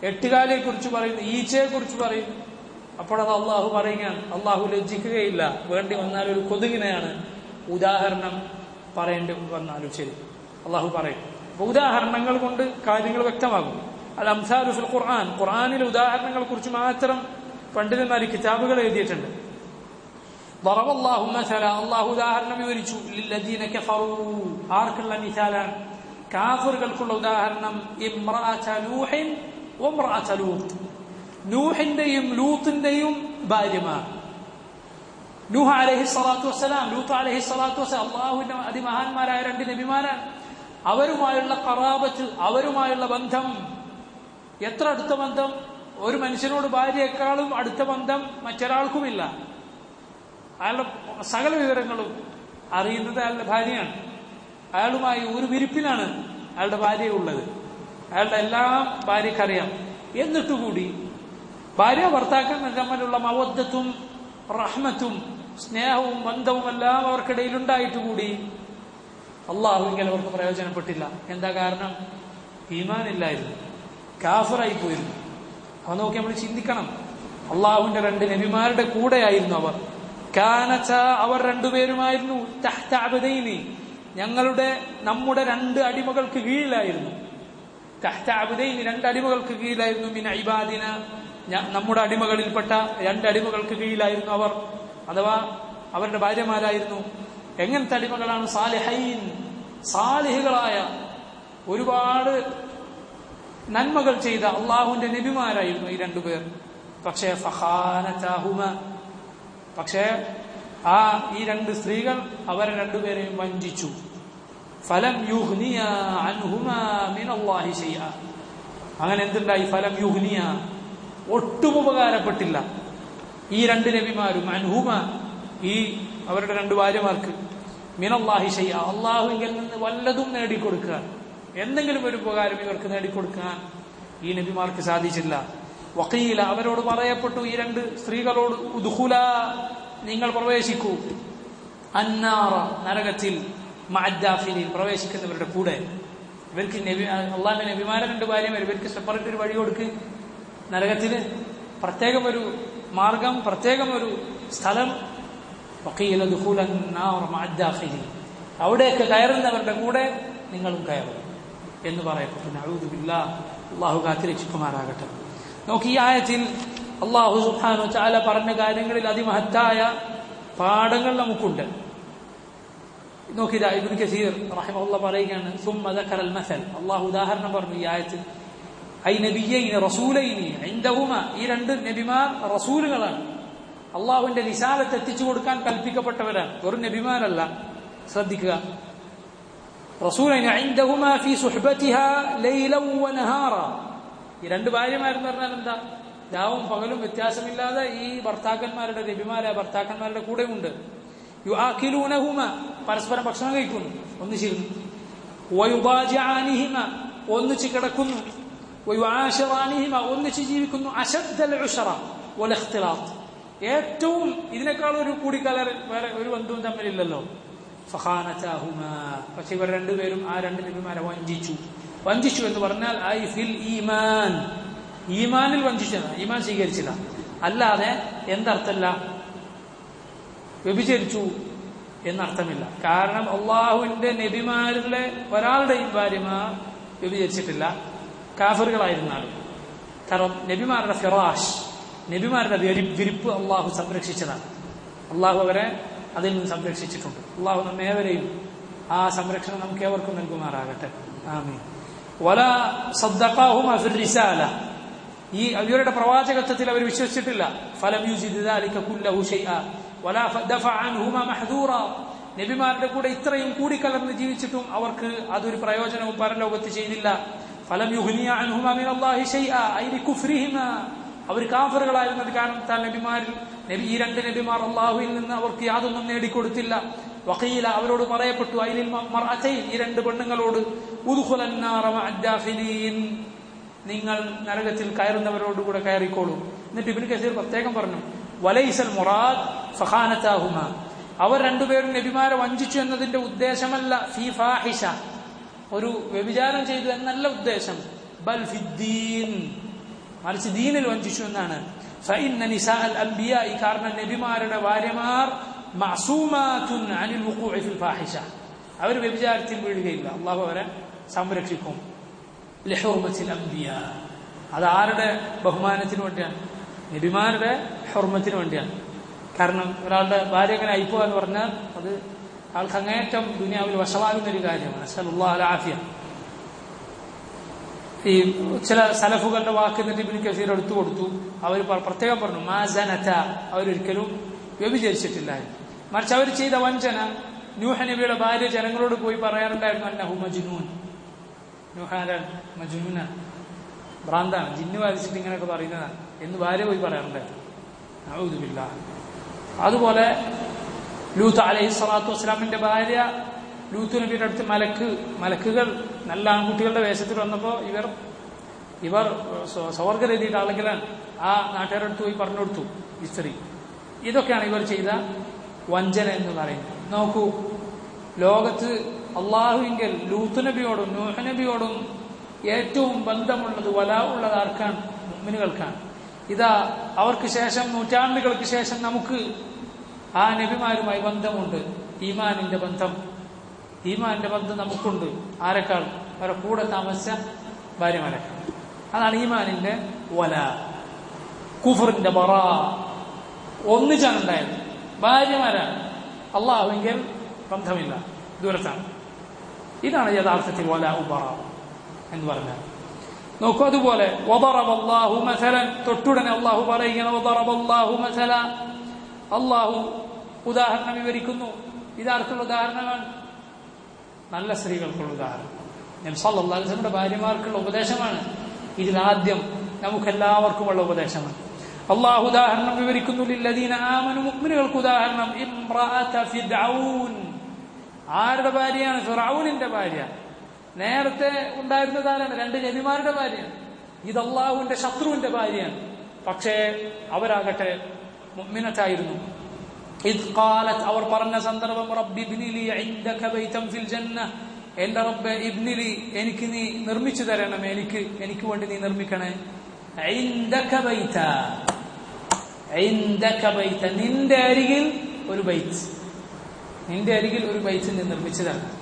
8 കാലിയെ കുറിച്ച് പറയുന്നു, ഈച്ചയെ കുറിച്ച് പറയുന്നു? അപ്പോഴത് അള്ളാഹു പറയുകയാണ്, അള്ളാഹു ലജ്ജിക്കുകയില്ല, വേണ്ടി വന്നാൽ ഒരു കൊതുകിനെയാണ് ഉദാഹരണം പറയേണ്ടി വന്നാലും ശരി അള്ളാഹു പറയും. അപ്പൊ ഉദാഹരണങ്ങൾ കൊണ്ട് കാര്യങ്ങൾ വ്യക്തമാകും. അൽ അംസാലു ഫിൽ ഖുർആൻ, ഖുർആനിലെ ഉദാഹരണങ്ങളെ കുറിച്ച് മാത്രം പണ്ഡിതന്മാർ കിതാബുകൾ എഴുതിയിട്ടുണ്ട്. ضرب الله مثلا, അള്ളാഹു ഉദാഹരണം വിവരിച്ചു. ലില്ലദീന കഫറൂ, ആർക്കുള്ള മിസാലാണ്? കാഫിറുകൾക്കുള്ള ഉദാഹരണം. ഇംറഅത നൂഹിൻ വഇംറഅത ലൂത്ത്, നൂഹിന്റെയും ലൂത്തിന്റെയും ഭാര്യമാർ. നൂഹ് അലൈഹിസ്സലാത്തു വസ്സലാം, ലൂത്ത് അലൈഹിസ്സലാത്തു വസ്സലാം അള്ളാഹുവിന്റെ അതിമഹാന്മാരായ 2 നബിമാരാണ്. അവരുമായുള്ള ഖറാബത്ത്, അവരുമായുള്ള ബന്ധം എത്ര അടുത്ത ബന്ധം! ഒരു മനുഷ്യനോട് ഭാര്യയെക്കാളും അടുത്ത ബന്ധം മറ്റൊരാൾക്കുമില്ല. അയാളുടെ സകല വിവരങ്ങളും അറിയുന്നത് അയാളുടെ ഭാര്യയാണ്. അയാളുമായി ഒരു വിരിപ്പിലാണ് അയാളുടെ ഭാര്യയുള്ളത്. അയാളുടെ എല്ലാം ഭാര്യക്കറിയാം. എന്നിട്ടുകൂടി ഭാര്യ ഭർത്താക്കന്മാർ തമ്മിലുള്ള മവദ്ദത്തും റഹ്മത്തും സ്നേഹവും ബന്ധവും എല്ലാം അവർക്കിടയിൽ ഉണ്ടായിട്ടുകൂടി അള്ളാഹുവിൽ അവർക്ക് പ്രയോജനപ്പെട്ടില്ല. എന്താ കാരണം? ഈമാനില്ലായിരുന്നു, കാഫിറായി പോയിരുന്നു. അവ നോക്കി നമ്മൾ ചിന്തിക്കണം. അള്ളാഹുവിന്റെ 2 നബിമാരുടെ കൂടെയായിരുന്നു അവർ. കാനത, അവർ 2 പേരുമായിരുന്നു. തഹ്ത അബ്ദൈനി, നമ്മുടെ 2 അടിമകൾക്ക് കീഴിലായിരുന്നു. തഹ്ത അബ്ദൈനി, 2 അടിമകൾക്ക് കീഴിലായിരുന്നു. മിൻ ഇബാദിന, നമ്മുടെ അടിമകളിൽപ്പെട്ട 2 അടിമകൾക്ക് കീഴിലായിരുന്നു അവർ, അഥവാ അവരുടെ ഭാര്യമാരായിരുന്നു. എങ്ങനത്തെ അടിമകളാണ്? സാലിഹൈൻ, സാലിഹുകളായ, ഒരുപാട് നന്മകൾ ചെയ്ത അള്ളാഹുവിന്റെ നബിമാരായിരുന്നു ഈ രണ്ടുപേർ. പക്ഷേ ഫഖാനതാഹുമ, പക്ഷേ ഈ രണ്ട് സ്ത്രീകൾ അവരെ രണ്ടുപേരെയും വഞ്ചിച്ചു. ഫലം യുഗ്നിയ അൻഹുമാ മിനല്ലാഹി ശൈഅ, അങ്ങനെ എന്തുണ്ടായി? ഫലം യുഗ്നിയ, ഒട്ടും ഉപകാരപ്പെട്ടില്ല ഈ രണ്ട് നബിമാരും, അൻഹുമ ഈ അവരുടെ രണ്ട് ഭാര്യമാർക്ക്, മിനല്ലാഹി ശൈഅ, അള്ളാഹുവിൽ നിന്ന് വല്ലതും നേടിക്കൊടുക്കാൻ, എന്തെങ്കിലും ഒരു ഉപകാരം ഇവർക്ക് നേടിക്കൊടുക്കാൻ ഈ നബിമാർക്ക് സാധിച്ചില്ല. വഖീല, അവരോട് പറയപ്പെട്ടു, ഈ രണ്ട് സ്ത്രീകളോട്, ഉദ്ഖുലാ, നിങ്ങൾ പ്രവേശിക്കൂ, അന്നാറ, നരകത്തിൽ, മഅദ്ദാഖിലീൻ, പ്രവേശിക്കുന്നവരുടെ കൂടെ. ഇവർക്ക് അള്ളാഹുവിന്റെ നബിമാരെ രണ്ട് ഭാര്യമാർ, ഇവർക്ക് സെപ്പറേറ്റ് ഒരു വഴി കൊടുക്ക്, നരകത്തിന് പ്രത്യേകം ഒരു മാർഗം, പ്രത്യേകം ഒരു സ്ഥലം. വഖീല ഉദ്ഖുല അന്നാറ മഅദ്ദാഖിലീൻ, അവിടേക്ക് കയറുന്നവരുടെ കൂടെ നിങ്ങളും കയറും എന്ന് പറയപ്പെട്ടു. നഊദു ബില്ലാഹ്, അള്ളാഹു കാത്തിരക്ഷിക്കുമാറാകട്ടെ. നോക്കി, ഈ ആയത്തിൽ അള്ളാഹു സുബ്ഹാനഹു വ തആല പറഞ്ഞ കാര്യങ്ങളിൽ അതിമഹത്തായ പാഠങ്ങൾ നമുക്കുണ്ട്. നോക്കിതാ, ഇബ്നു കസീർ റഹിമഹുല്ലാഹ് പറയുകയാണ്, സുമ്മ ദക്കറൽ മസൽ, അള്ളാഹു ഉദാഹരണം പറഞ്ഞു ഈ ആയത്തിൽ. ഐ നബിയൈനി റസൂലൈനി ഇൻദഹുമ, ഈ രണ്ട് നബിമാർ റസൂലുകളാണ്, അള്ളാഹുവിന്റെ റിസാലത്ത് എത്തിച്ചു കൊടുക്കാൻ കൽപ്പിക്കപ്പെട്ടവരാണ്, വെറും നബിമാരല്ല. ശ്രദ്ധിക്കുക, റസൂലൈനി ഇൻദഹുമ ഫീ സുഹ്ബതിഹാ ലൈലൻ വനഹാറ, ഈ രണ്ട് ഭാര്യമാരെന്ന് പറഞ്ഞാൽ എന്താ? രാവും പകലും വ്യത്യാസമില്ലാതെ ഈ ഭർത്താക്കന്മാരുടെ, നബിമാരെ ഭർത്താക്കന്മാരുടെ കൂടെയുണ്ട്. യുആകിലൂനഹുമ, പരസ്പരം ഭക്ഷണം കഴിക്കുന്നു, ഒന്നിച്ചിരുന്നു. വയുദാജിഅനിഹിമ, ഒന്നിച്ച് കിടക്കുന്നു. വയുആശിറാനിഹിമ, ഒന്നിച്ച് ജീവിക്കുന്നു. അശദ്ദൽ ഉശ്റ വൽ ഇഖ്തിലാത്ത്, ഏറ്റവും ഇതിനേക്കാൾ ഒരു കൂടിക്കലർ വേറെ ഒരു ബന്ധവും തമ്മിലില്ലല്ലോ. ഫഖാനതാഹുമ, പക്ഷെ ഇവർ രണ്ടുപേരും ആ രണ്ട് നബിമാരെ വഞ്ചിച്ചു. വഞ്ചിച്ചു എന്ന് പറഞ്ഞാൽ ഐ ഫിൽ ഈമാൻ, ഈമാനിൽ വഞ്ചിച്ചതാണ്, ഈമാൻ സ്വീകരിച്ചില്ല. അല്ലാതെ എന്തർത്ഥമല്ല, വ്യഭിചരിച്ചു എന്നർത്ഥമില്ല. കാരണം അള്ളാഹുവിന്റെ നബിമാരിലെ ഒരാളുടെയും ഭാര്യമാർ വ്യഭിചരിച്ചിട്ടില്ല, കാഫിറുകളായിരുന്നാലും. കാരണം നബിമാരുടെ ഫിറാഷ്, നബിമാരുടെ വിരിപ്പ് അള്ളാഹു സംരക്ഷിച്ചതാണ്. അള്ളാഹു അവരെ അതിൽ നിന്ന് സംരക്ഷിച്ചിട്ടുണ്ട്. അള്ളാഹു നമ്മേവരെയും ആ സംരക്ഷണം നമുക്ക് ഏവർക്കും നൽകുമാറാകട്ടെ. ആമീൻ. വലാ സദ്ദഖാഹുമ ഫിർ റിസാല, ഈ അവരുടെ പ്രവാചകത്വത്തിൽ അവർ വിശ്വസിച്ചിട്ടില്ല. ഫലം യുസിദ് ദാലിക കുല്ലഹു ശൈഅ വലാ ദഫഅ അൻഹുമാ മഹ്ദൂറ, നബിമാരുടെ കൂടെ ഇത്രയും കൂടിക്കലർന്ന് ജീവിച്ചിട്ടും അവർക്ക് അതൊരു പ്രയോജനവും പരലോകത്ത് ചെയ്തില്ല. ഫലം യുഗ്നിയ അൻഹുമാ മിനല്ലാഹി ശൈഅ ഐ ലികുഫ്രിഹിമാ, അവർ കാഫിറുകളായിരുന്നത് കാരണത്താൽ ഈ രണ്ട് നബിമാർ അള്ളാഹുവിൽ നിന്ന് അവർക്ക് യാതൊന്നും നേടിക്കൊടുത്തില്ല. വഖീല, അവരോട് പറയപ്പെട്ടു, ഐലിൽ മർഅതൈൻ, ഈ രണ്ട് പെണ്ണുങ്ങളോട്, ഉദ്ഖുലൻ നാറ മഅദ്ദാഖിലീൻ, നിങ്ങൾ നരകത്തിൽ കയറുന്നവരോടുകൂടെ കയറിക്കോളൂ. എന്നിട്ട് ഇബ്നു കസീർ പ്രത്യേകം പറഞ്ഞു, വലൈസൽ മുറാദ് ഫഖാനതാഹുമ, അവർ രണ്ടുപേരും നബിമാരെ വഞ്ചിച്ചു എന്നതിന്റെ ഉദ്ദേശമല്ല ഫീ ഫാഹിഷ, ഒരു വ്യഭിചാരം ചെയ്തു എന്നല്ല ഉദ്ദേശം. ബൽ ഫിദ്ദീൻ, മറിച്ച് ദീനിൽ വഞ്ചിച്ചു എന്നാണ്. ഫഇന്ന നിസാഅൽ അൻബിയാ, കാരണം നബിമാരുടെ ഭാര്യമാർ മഅസൂമാതുൻ അനിൽ വുഖൂഇ ഫിൽ ഫാഹിഷ, അവർ വ്യഭിചാരത്തിൽ വീഴുകയില്ല, അള്ളാഹു അവരെ സംരക്ഷിക്കും. ലിഹുർമത്തിൽ അൻബിയാ, അത് ആരുടെ ബഹുമാനത്തിന് വേണ്ടിയാണ്? നബിമാരുടെ ഹുർമത്തിന് വേണ്ടിയാണ്. കാരണം ഒരാളുടെ ഭാര്യ എങ്ങനെ അയക്കുക എന്ന് പറഞ്ഞാൽ അത് ആൾക്ക് അങ്ങേറ്റം ദുനിയാവിൽ വശമാകുന്ന ഒരു കാര്യമാണ്. നസ്അലുല്ലാഹു അൽ ആഫിയ. ഈ ചില സലഫുകളുടെ വാക്ക് എന്നിട്ട് ഇബ്നു കസീർ എടുത്തു കൊടുത്തു. അവർ പ്രത്യേകം പറഞ്ഞു, മാ സനത, അവരൊരിക്കലും വ്യഭിചരിച്ചിട്ടില്ലായിരുന്നു. മറിച്ച് അവർ ചെയ്ത വഞ്ചന, നൂഹ് നബിയുടെ ഭാര്യ ജനങ്ങളോട് പോയി പറയാറുണ്ടായിരുന്നു, അന്നഹു മജ്നൂൻ, നൂഹാൻ മജ്നൂന, ഭ്രാന്താണ്, ജിന്നു ബാധിച്ചിട്ട് ഇങ്ങനെയൊക്കെ പറയുന്നതാണ് എന്ന് ഭാര്യ പോയി പറയാറുണ്ടായിരുന്നു. നഊദു ബില്ലാഹ്. അതുപോലെ ലൂത്ത് അലൈഹി സ്വലാത്തു വസ്സലാമിന്റെ ഭാര്യ, ലൂത്ത് നബിയുടെ അടുത്ത് മലക്കുകൾ നല്ല ആൺകുട്ടികളുടെ വേഷത്തിൽ വന്നപ്പോൾ ഇവർ സ്വർഗ്ഗരെതിയുടെ ആളുകളാണ്, ആ നാട്ടുകാരുടെ അടുത്ത് പോയി പറഞ്ഞു കൊടുത്തു ഈ സ്ത്രീ. ഇതൊക്കെയാണ് ഇവർ ചെയ്ത വഞ്ചന എന്ന് പറയുന്നത്. നോക്കൂ, ലോകത്ത് അള്ളാഹുവിങ്കൽ ലൂത്ത് നബിയോടും നൂഹ് നബിയോടും ഏറ്റവും ബന്ധമുള്ളത്, വലാ ഉള്ളത് ആർക്കാണ്? മുഅ്മിനുകൾക്കാണ്. ഇതാ അവർക്ക് ശേഷം, നൂറ്റാണ്ടുകൾക്ക് ശേഷം നമുക്ക് ആ നബിമാരുമായി ബന്ധമുണ്ട്. ഈമാനിന്റെ ബന്ധം നമുക്കുണ്ട്. ആരെക്കാൾ? അവരെ കൂടെ താമസിച്ച ഭാര്യമാരെക്കാൾ. അതാണ് ഈമാനിന്റെ വല. കുഫറിന്റെ ബറ ഒന്നിച്ചാണ് ഉണ്ടായത്. ഭാര്യമാരാണ്, അള്ളാഹുവിങ്കൽ ബന്ധമില്ല, ദൂരത്താണ്. ഇതാണ് യഥാർത്ഥത്തിൽ വല ബറ എന്ന് പറഞ്ഞാൽ. നോക്കൂ അതുപോലെ വദറബല്ലാഹു മസലൻ, തൊട്ടുടനെ അള്ളാഹു പറയുകയാണ് വദറബല്ലാഹു മസല, അള്ളാഹു ഉദാഹരണം വിവരിക്കുന്നു. ഇതാർക്കുള്ള ഉദാഹരണമാണ്? നല്ല സ്ത്രീകൾക്കുള്ള ഉദാഹരണം. നബി സല്ലല്ലാഹു അലൈഹി വസല്ലമയുടെ ഭാര്യമാർക്കുള്ള ഉപദേശമാണ്. ഇതിലാദ്യം നമുക്കെല്ലാവർക്കുമുള്ള ഉപദേശമാണ്. അള്ളാഹു ഉദാഹരണം വിവരിക്കുന്നു. ലില്ലദീന ആമനു, മുഅ്മിനുകൾക്ക് ഉദാഹരണം. ഇംറഅത ഫിർഔൻ, ആരുടെ ഭാര്യയാണ്? ഫിർഔനിന്റെ ഭാര്യ. നേരത്തെ ഉണ്ടായിരുന്നതാരാണ്? 2 നബിമാരുടെ ഭാര്യയാണ്. ഇത് അള്ളാഹുവിന്റെ ശത്രുവിന്റെ ഭാര്യയാണ്. പക്ഷേ അവരാകട്ടെ മുഅ്മിനത്തായിരുന്നു. ഇദ് ഖാലത്, അവർ പറഞ്ഞ സന്ദർഭം, റബ്ബി ഇബ്നി ലി ഇൻദക ബൈതൻ ഫിൽ ജന്ന, എന്റെ റബ്ബേ ഇബ്നി ലി, എനിക്ക് നീ നിർമ്മിച്ചു തരണമേ, എനിക്ക് വേണ്ടി നീ നിർമ്മിക്കണേ. ഇൻദക ബൈത, ഇൻദക ബൈത, നിന്റെ അരികിൽ ഒരു ബൈത്ത്, നിന്റെ അരികിൽ ഒരു ബൈത്ത് നീ നിർമ്മിച്ചു തരണം.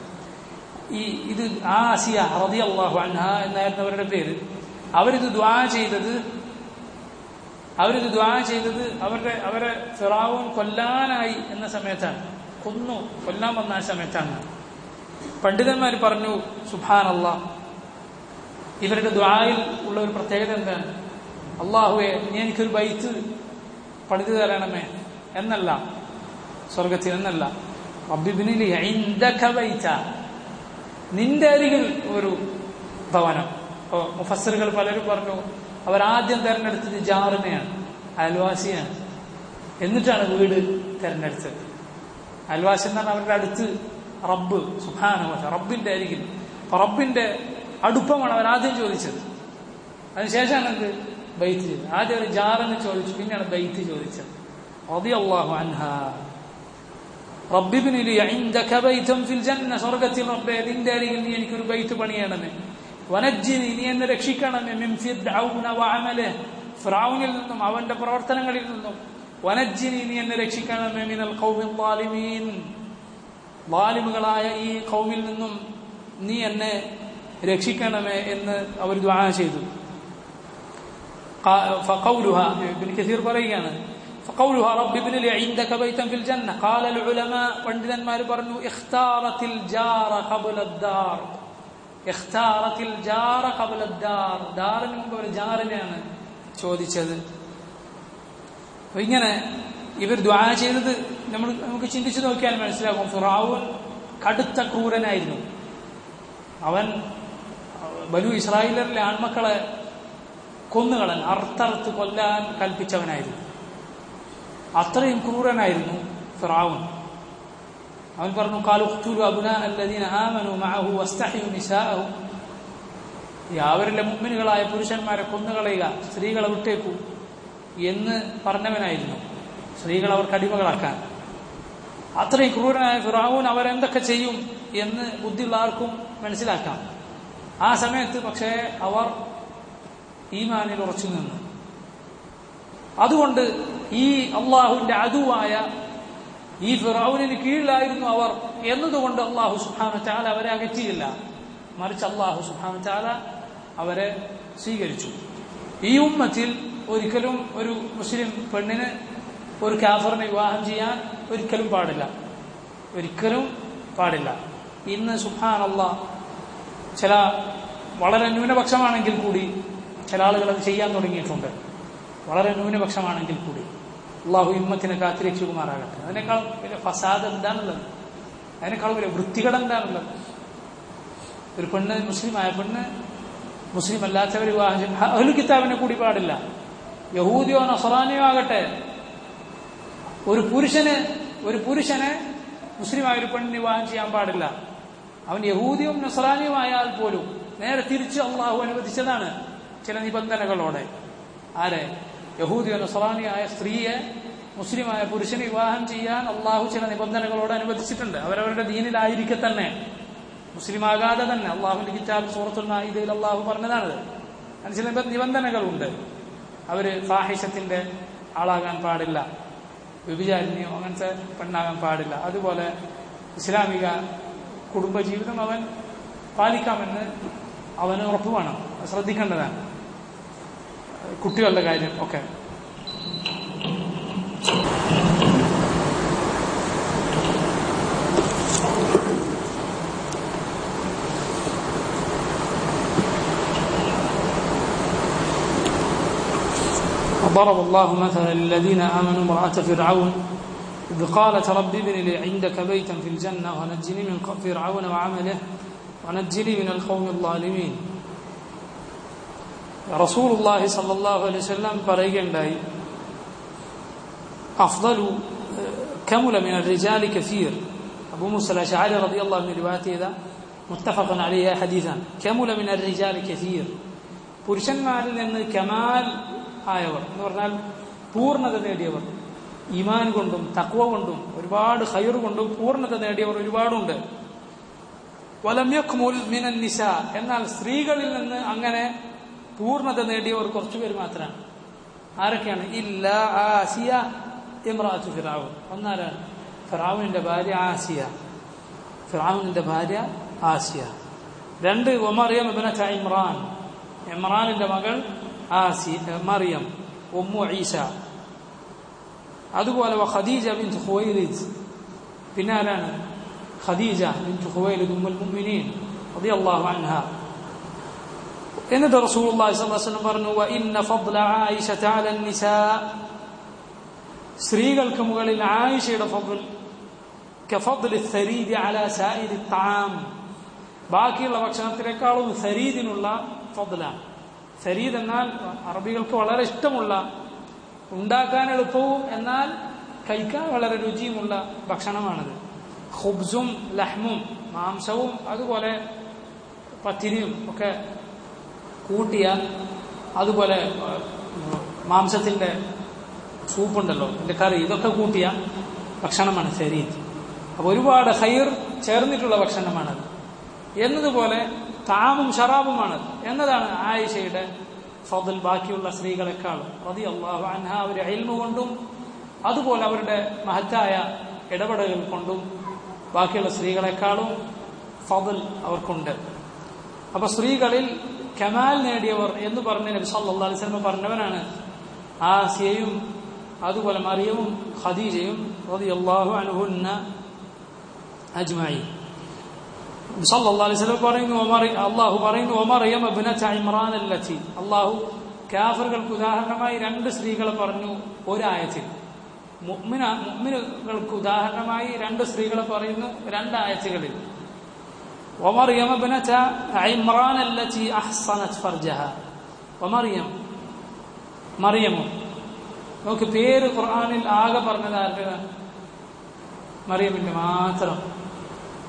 ഇത് ആസിയ റളിയല്ലാഹു അൻഹ എന്നായിരുന്നു അവരുടെ പേര്. അവരിത് ദുആ ചെയ്തത് അവരെ ഫിറഔൻ കൊല്ലാനായി എന്ന സമയത്താണ്, കൊല്ലാൻ വന്ന ആ സമയത്താണ്. പണ്ഡിതന്മാർ പറഞ്ഞു, സുബ്ഹാനല്ലാഹ്, ഇവരുടെ ദുആയിൽ ഉള്ള ഒരു പ്രത്യേകത എന്താണ്? അല്ലാഹുവേ, നീ എനിക്കൊരു ബൈത്ത് പണിതു തരണമേ എന്നല്ല, സ്വർഗത്തിൽ എന്നല്ല, റബ്ബി ഇബ്നി ലി ഇൻദക ബൈത, നിന്റെ അരികിൽ ഒരു ഭവനം. മുഫസ്സിറുകൾ പലരും പറഞ്ഞു അവരാദ്യം തെരഞ്ഞെടുത്തത് ജാറിനെയാണ്, അയൽവാസിയാണ്. എന്നിട്ടാണ് വീട് തെരഞ്ഞെടുത്തത്. അയൽവാസി എന്ന് പറഞ്ഞാൽ അവരുടെ അടുത്ത് റബ്ബ് സുബ്ഹാനഹു വ തആല, റബ്ബിന്റെ അരികിൽ, റബ്ബിന്റെ അടുപ്പമാണ് അവരാദ്യം ചോദിച്ചത്. അതിനുശേഷമാണ് എന്ത്? ബൈത്ത് ചെയ്തത്. ആദ്യം ഒരു ജാറെന്ന് ചോദിച്ചു, പിന്നെയാണ് ബൈത്ത് ചോദിച്ചത്. റളിയല്ലാഹു അൻഹാ, റബ്ബി ഇബ്നി ലി ഇൻദക ബൈതൻ ഫിൽ ജന്ന, സ്വർഗ്ഗത്തിൽ റബ്ബേ നിന്റെ അരികിൽ നീ എനിക്കൊരു ബൈത്ത് പണിയണമേ. വനജ്ജിനി, നീ എന്നെ രക്ഷിക്കണമേ. മിൻ ഫിർഔന വഅമലിഹി, ഫിർഔനിൽ നിന്നും അവന്റെ പ്രവർത്തനങ്ങളിൽ നിന്നും. വനജ്ജിനി, നീ എന്നെ രക്ഷിക്കണമേ. മിനൽ ഖൗമിൽ ളാലിമീൻ, ളാലിമുകളായ ഈ ഖൗമിൽ നിന്നും നീ എന്നെ രക്ഷിക്കണമേ എന്ന് അവർ ദുആ ചെയ്തു. ഫഖൗലുഹാ, ഇബ്നു കസീർ പറയുകയാണ്, فقولها رب ابن لي عندك بيتا في الجنة. قال العلماء, പണ്ഡിതന്മാർ പറഞ്ഞു, اختارت الجار قبل الدار, اختارت الجار قبل الدار, ദാറിന് മുമ്പ് ഒരു ജാറിനെയാണ് ചോദിച്ചത്. ഇങ്ങനെ ഇവർ ദുആ ചെയ്തത് നമുക്ക് ചിന്തിച്ചു നോക്കിയാൽ മനസ്സിലാകും. ഫിറഔൻ കടുത്ത ക്രൂരനായിരുന്നു. അവൻ ബനു ഇസ്രായേലിലെ ആൺമക്കളെ കൊന്നുകളൻ, അറുത്തറുത്ത് കൊല്ലാൻ കൽപ്പിച്ചവനായിരുന്നു. അത്രയും ക്രൂരനായിരുന്നു ഫിറഔൻ. അവൻ പറഞ്ഞു, ഖാലു ഖ്തുലു അബ്നാഅ അല്ലദീന ആമനു മഅഹു വസ്തഹ്യു നിസാഅഹു, അവരിലെ മുഅ്മിനുകളായ പുരുഷന്മാരെ കൊന്നുകളയുക, സ്ത്രീകളെ വിട്ടേക്കൂ എന്ന് പറഞ്ഞവനായിരുന്നു, സ്ത്രീകളെ അവർക്ക് അടിമകളാക്കാൻ. അത്രയും ക്രൂരനായ ഫിറഔൻ അവരെന്തൊക്കെ ചെയ്യും എന്ന് ബുദ്ധിയുള്ള ആർക്കും മനസ്സിലാക്കാം. ആ സമയത്ത് പക്ഷേ അവർ ഈമാനിൽ ഉറച്ചു നിന്നു. അതുകൊണ്ട് ഈ അള്ളാഹുവിന്റെ അദുവായ ഈ ഫിറഔനിന് കീഴിലായിരുന്നു അവർ എന്നതുകൊണ്ട് അള്ളാഹു സുബ്ഹാനഹു വ തആല അവരെ അകറ്റിയില്ല, മറിച്ച് അള്ളാഹു സുബ്ഹാനഹു വ തആല അവരെ സ്വീകരിച്ചു. ഈ ഉമ്മത്തിൽ ഒരിക്കലും ഒരു മുസ്ലിം പെണ്ണിന് ഒരു കാഫിറിനെ വിവാഹം ചെയ്യാൻ ഒരിക്കലും പാടില്ല. ഇന്ന് സുബ്ഹാനല്ലാഹ് ചില വളരെ ന്യൂനപക്ഷമാണെങ്കിൽ കൂടി ചില ആളുകൾ അത് ചെയ്യാൻ തുടങ്ങിയിട്ടുണ്ട്. വളരെ ന്യൂനപക്ഷമാണെങ്കിൽ കൂടി അള്ളാഹു ഇമ്മത്തിനെ കാത്തിരക്ഷിക്കുമാറാകട്ടെ. അതിനേക്കാൾ വലിയ ഫസാദ് എന്താണുള്ളത്? അതിനേക്കാൾ വലിയ വൃത്തികേട് എന്താണുള്ളത്? ഒരു പെണ്ണ്, മുസ്ലിമായ പെണ്ണ് മുസ്ലിം അല്ലാത്തവർ വിവാഹം ചെയ്യും. അഹ്ലു കിതാബിനെ കൂടി പാടില്ല. യഹൂദിയോ നസറാനിയോ ആകട്ടെ, ഒരു പുരുഷനെ മുസ്ലിമായ ഒരു പെണ്ണിന് വിവാഹം ചെയ്യാൻ പാടില്ല. അവൻ യഹൂദിയും നസറാനിയും ആയാൽ പോലും നേരെ തിരിച്ച് അള്ളാഹു അനുവദിച്ചതാണ് ചില നിബന്ധനകളോടെ. ആരെ? യഹൂദിയോ നസറാനിയായ സ്ത്രീയെ മുസ്ലിമായ പുരുഷന് വിവാഹം ചെയ്യാൻ അള്ളാഹു ചില നിബന്ധനകളോട് അനുവദിച്ചിട്ടുണ്ട്. അവരവരുടെ ദീനിലായിരിക്കെ തന്നെ, മുസ്ലിമാകാതെ തന്നെ. അള്ളാഹുവിന്റെ കിതാബ് സൂറത്തുൽ മാഇദയിൽ അള്ളാഹു പറഞ്ഞതാണത്. അതിന് ചില നിബന്ധനകളുണ്ട്. അവര് ഫാഹിഷത്തിന്റെ ആളാകാൻ പാടില്ല, വ്യഭിചാരിണിയോ അങ്ങനത്തെ പെണ്ണാകാൻ പാടില്ല. അതുപോലെ ഇസ്ലാമിക കുടുംബജീവിതം അവൻ പാലിക്കാമെന്ന് അവന് ഉറപ്പ് വേണം. ശ്രദ്ധിക്കേണ്ടതാണ്. കുട്ടികളുടെ കാര്യം ഒക്കെ. ضرب الله مثلا للذين آمنوا امرأة فرعون إذ قالت رب ابن لي عندك بيتا في الجنة ونجني من فرعون وعمله ونجني من القوم الظالمين. റസൂലുള്ളാഹി സ്വല്ലല്ലാഹു അലൈഹി വസല്ലം പറയുകയുണ്ടായി, അഫ്ദലു കമുല മിനർ റിജാലി കസീർ. അബൂ മൂസ അശ്അരി റളിയല്ലാഹു അൻഹു റിവായത്ത് ചെയ്ത മുത്തഫഖൻ അലൈഹി ഹദീസാണ്. കമുല മിനർ റിജാലി കസീർ, പുരുഷന്മാരിൽ നിന്ന് കമാൽ ആയവർ എന്ന് പറഞ്ഞാൽ പൂർണ്ണത നേടിയവർ, ഈമാൻ കൊണ്ടും തഖ്വ കൊണ്ടും ഒരുപാട് ഖൈർ കൊണ്ടും പൂർണ്ണത നേടിയവർ ഒരുപാടുണ്ട്. വലം യക്മുൽ മിനൻ നിസാ, എന്നാൽ സ്ത്രീകളിൽ നിന്ന് അങ്ങനെ പൂർണ്ണത നേടിയവർ കുറച്ചുപേര് മാത്രമാണ്. ആരൊക്കെയാണ്? ഇല്ല ആസിയ ഇംറഅത്തു ഫിർഔൻ. ഒന്നാരാണ്? ഫിർഔനിന്റെ ഭാര്യ ആസിയ. ഫിർഔനിന്റെ ഭാര്യ ആസിയ. രണ്ട്, മറിയം ഇബ്നത ഇമ്രാൻ, ഇമ്രാനിന്റെ മകൾ മറിയം ഉമ്മു ഈസ. അതുപോലെ ഖദീജ ബിൻത് ഖുവൈലിദ്. പിന്നെ ആരാണ്? ഖദീജ ബിൻത് ഖുവൈലിദ് ഉമ്മുൽ മുഅ്മിനീൻ റളിയല്ലാഹു അൻഹാ. എന്നിട്ട് റസൂലുള്ളാഹി സ്വല്ലല്ലാഹു അലൈഹി വസല്ലം പറഞ്ഞു, വഇന്ന ഫദ്ല ആയിഷത അല നിസാ, സ്ത്രീകൾക്ക് മുകളിൽ ആയിഷയുടെ ഫദ്ൽ കഫദ്ലി സരീദി അല സായിരി തആം, ബാക്കിയുള്ള ഭക്ഷണത്തിനേക്കാളും സരീദിനുള്ള ഫദ്ലാണ്. സരീദ് എന്നാൽ അറബികൾക്ക് വളരെ ഇഷ്ടമുള്ള, ഉണ്ടാക്കാൻ എളുപ്പവും എന്നാൽ കഴിക്കാൻ വളരെ രുചിയുമുള്ള ഭക്ഷണമാണത്. ഖുബ്സും ലഹ്മും, മാംസവും അതുപോലെ പത്തിരിയും ഒക്കെ കൂട്ടിയ, അതുപോലെ മാംസത്തിന്റെ സൂപ്പുണ്ടല്ലോ, അതിന്റെ കറി, ഇതൊക്കെ കൂട്ടിയ ഭക്ഷണമാണ് സരീദ്. അപ്പൊ ഒരുപാട് ഖൈർ ചേർന്നിട്ടുള്ള ഭക്ഷണമാണത്. എന്നതുപോലെ താമും ഷറാബുമാണത് എന്നതാണ് ആയിഷയുടെ ഫദ്ൽ ബാക്കിയുള്ള സ്ത്രീകളെക്കാളും റളിയല്ലാഹു അൻഹാ. അവരുടെ ഇൽമു കൊണ്ടും അതുപോലെ അവരുടെ മഹത്തായ ഇടപെടലുകൾ കൊണ്ടും ബാക്കിയുള്ള സ്ത്രീകളെക്കാളും ഫദ്ൽ അവർക്കുണ്ട്. അപ്പൊ സ്ത്രീകളിൽ കമാൽ നേടിയവർ എന്ന് പറഞ്ഞ നബി സല്ലല്ലാഹു അലൈഹി വസല്ലം പറഞ്ഞവനാണ് ആസിയയും അതുപോലെ മറിയവും ഖദീജയും റളിയല്ലാഹു അൻഹുന്ന അജ്മഈൻ. സല്ലല്ലാഹു അലൈഹി വസല്ലം പറയുന്നു, അല്ലാഹു പറയുന്നു, മറിയം ഇബ്നത ഇമ്രാൻ അല്ലതി, അല്ലാഹു കാഫിറുകൾക്ക് ഉദാഹരണമായി രണ്ട് സ്ത്രീകളെ പറഞ്ഞു ഒരായത്തിൽ. മുഅ്മിനുകൾക്ക് ഉദാഹരണമായി രണ്ട് സ്ത്രീകളെ പറയുന്നു രണ്ടായത്തുകളിൽ. ومريم ابنة عمران التي أحصنت فرجها. ومريم, മറിയം, നമുക്ക് പേര് ഖുർആനിൽ ആകെ പറഞ്ഞത് ആരുടേതാണ്? മറിയമിന്റെ മാത്രം.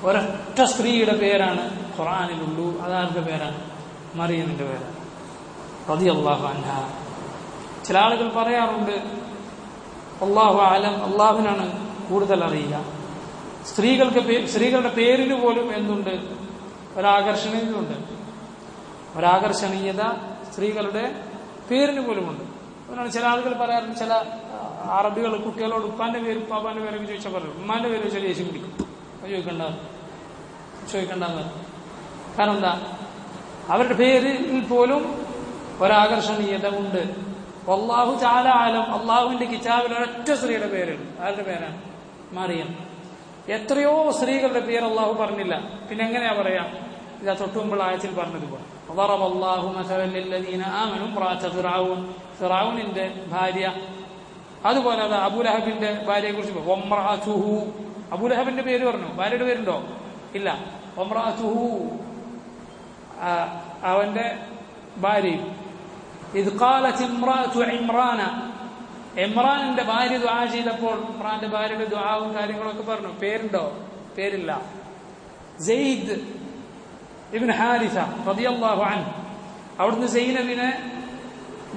ഒരൊറ്റ സ്ത്രീയുടെ പേരാണ് ഖുർആനിലുള്ളൂ. അതാരുടെ പേരാണ്? മറിയമിന്റെ പേരാണ് റളിയല്ലാഹു അൻഹാ. ചില ആളുകൾ പറയാറുണ്ട്, അല്ലാഹു അഅലം, അല്ലാഹുവിനാണ് കൂടുതൽ അറിയുക. സ്ത്രീകളുടെ പേരിന് പോലും എന്തുണ്ട്? ഒരാകർഷണീയതയുണ്ട്. ഒരാകർഷണീയത സ്ത്രീകളുടെ പേരിന് പോലുമുണ്ട്. അതുകൊണ്ടാണ് ചില ആളുകൾ പറയാറുണ്ട്, ചില അറബികൾ കുട്ടികളോട് ഉപ്പാന്റെ പേര് ഉപ്പാപ്പാന്റെ പേരൊക്കെ ചോദിച്ചാൽ പറയും, ഉമ്മാന്റെ പേര് വെച്ചാൽ യേശു പിടിക്കും. ചോദിക്കണ്ടെന്ന്. കാരണം എന്താ? അവരുടെ പേരിൽ പോലും ഒരാകർഷണീയത ഉണ്ട്. അല്ലാഹു തആല അഅലം, അല്ലാഹുവിന്റെ കിതാബിൽ ഒരൊറ്റ സ്ത്രീയുടെ പേരുണ്ട്. ആരുടെ പേരാണ്? മറിയം. എത്രയോ സ്ത്രീകളുടെ പേര് അള്ളാഹു പറഞ്ഞില്ല. പിന്നെ എങ്ങനെയാ പറയാം? ഇതാ തൊട്ടു മുമ്പുള്ള ആയത്തിൽ പറഞ്ഞതുപോലെ ളറബല്ലാഹു മസലൻ ലില്ലദീന ആമനു ഇംറഅത ഫിർഔൻ, ഫിർഔനിന്റെ ഭാര്യ. അതുപോലെ അത് അബൂലഹബിന്റെ ഭാര്യയെ കുറിച്ച് വംറഅതുഹു, അബൂലഹബിന്റെ പേര് പറഞ്ഞു. ഭാര്യയുടെ പേരുണ്ടോ? ഇല്ല. വംറഅതുഹു, അവന്റെ ഭാര്യയും. ഇദ് ഖാലത് ഇംറഅതു ഇമ്രാന, ഇമ്രാനിന്റെ ഭാര്യ ദുആ ചെയ്തപ്പോൾ ഇമ്രാന്റെ ഭാര്യയുടെ ദുആവും കാര്യങ്ങളൊക്കെ പറഞ്ഞു. പേരുണ്ടോ? പേരില്ല. സെയ്ദ് ഇബ്നു ഹാരിസ റളിയല്ലാഹു അൻഹു, അവിടുന്ന് സൈനബിനെ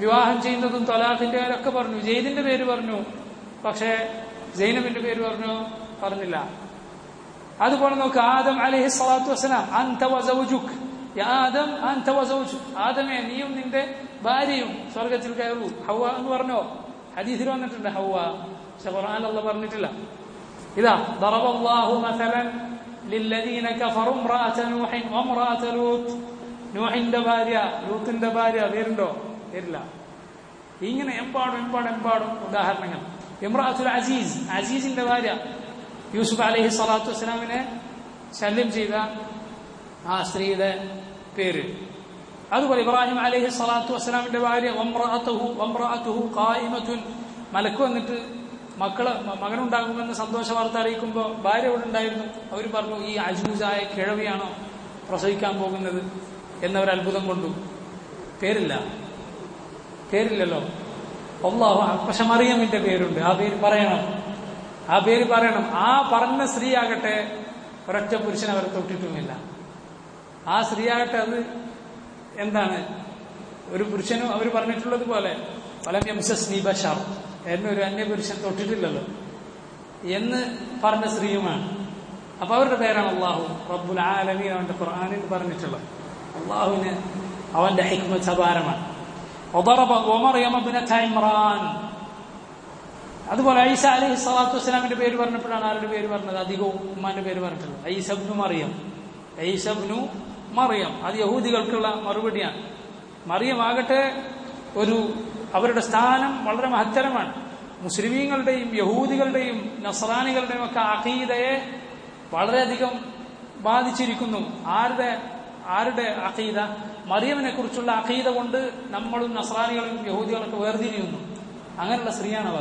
വിവാഹം ചെയ്യുന്നതും തലാഖിന്റെ കാര്യമൊക്കെ പറഞ്ഞു. സെയ്ദിന്റെ പേര് പറഞ്ഞു, പക്ഷേ സൈനബിന്റെ പേര് പറഞ്ഞില്ല. അതുപോലെ നോക്ക്, ആദം അലൈഹി സ്വലാത്തു വസ്സലാം, അൻത വസൗജുക്, യാ ആദം അൻത വസൗജുക്, ആദമേ നീയും നിന്റെ ഭാര്യയും സ്വർഗത്തിൽ കയറൂ. ഹവ്വ എന്ന് പറഞ്ഞോ? ഹദീസിൽ വന്നിട്ടുണ്ട് ഹവ്വ, പക്ഷെ ഖുർആനിൽ അല്ലാഹു പറഞ്ഞിട്ടില്ല. ഇതാ ദറബല്ലാഹു മസലൻ ലില്ലദീന കഫറു ഇംറഅത നൂഹിൻ വഇംറഅത ലൂത്ത്, നൂഹിന്റെ ഭാര്യ ലൂത്തിന്റെ ഭാര്യ പേരുണ്ടോ? പേരില്ല. ഇങ്ങനെ എമ്പാടും ഉദാഹരണങ്ങൾ. ഇംറഅത്തുൽ അസീസ്, അസീസിന്റെ ഭാര്യ, യൂസുഫ് അലൈഹി സ്വലാത്തു വസ്സലാമിനെ ശല്യം ചെയ്ത ആ സ്ത്രീയുടെ പേര്. അതുപോലെ ഇബ്രാഹിം അലൈഹി സ്വലാത്തു വസ്സലാമിന്റെ ഭാര്യ വംറഅതുഹു ഖായിമത്തുൻ, മലക്ക് വന്നിട്ട് മകനുണ്ടാകുമെന്ന് സന്തോഷ വാർത്ത അറിയിക്കുമ്പോൾ ഭാര്യ ഇവിടെ ഉണ്ടായിരുന്നു. അവർ പറഞ്ഞു, ഈ അജൂസായ കിഴവിയാണോ പ്രസവിക്കാൻ പോകുന്നത് എന്നവർ അത്ഭുതം കൊണ്ടു. പേരില്ലല്ലോ. അല്ലാഹു. പക്ഷെ മറിയമിന്റെ പേരുണ്ട്. ആ പേര് പറയണം. ആ പറഞ്ഞ സ്ത്രീ ആകട്ടെ ഒരൊറ്റ പുരുഷൻ അവർ തൊട്ടിട്ടുമില്ല. ആ സ്ത്രീ ആകട്ടെ അത് എന്താണ്, ഒരു പുരുഷനും അവർ പറഞ്ഞിട്ടുള്ളത് പോലെ ഫലം യംസസ്നി ബശർ, എന്നെ ഒരു അന്യപുരുഷൻ തൊട്ടിട്ടില്ലല്ലോ എന്ന് പറഞ്ഞ സ്ത്രീയുമാണ്. അപ്പൊ അവരുടെ പേരാണ് അല്ലാഹു റബ്ബുൽ ആലമീൻ അവന്റെ ഖുർആനിൽ പറഞ്ഞിട്ടുള്ളത്. അല്ലാഹുവിന് അവന്റെ ഹിക്മത്ത് അപാരമാണ്. വമറിയം ഇബ്നത ഇമ്രാൻ. അതുപോലെ ഈസ അലൈഹി സ്വലാത്തു വസ്സലാമിന്റെ പേര് പറഞ്ഞപ്പോഴാണ് ആരുടെ പേര് പറഞ്ഞത്? അധികവും ഉമ്മാന്റെ പേര് പറഞ്ഞിട്ടുള്ളത്. ഈസ ഇബ്നു മറിയം. അത് യഹൂദികൾക്കുള്ള മറുപടിയാണ്. മറിയം ആകട്ടെ അവരുടെ സ്ഥാനം വളരെ മഹത്തരമാണ്. മുസ്ലിമീങ്ങളുടെയും യഹൂദികളുടെയും നസ്രാനികളുടെയും ഒക്കെ അഖീദയെ വളരെയധികം ബാധിച്ചിരിക്കുന്നു. ആരുടെ അഖീദ? മറിയമിനെ കുറിച്ചുള്ള അഖീദ കൊണ്ട് നമ്മളും നസ്രാനികളും യഹൂദികളൊക്കെ വേർതിരിയുന്നു. അങ്ങനെയുള്ള സ്ത്രീയാണ്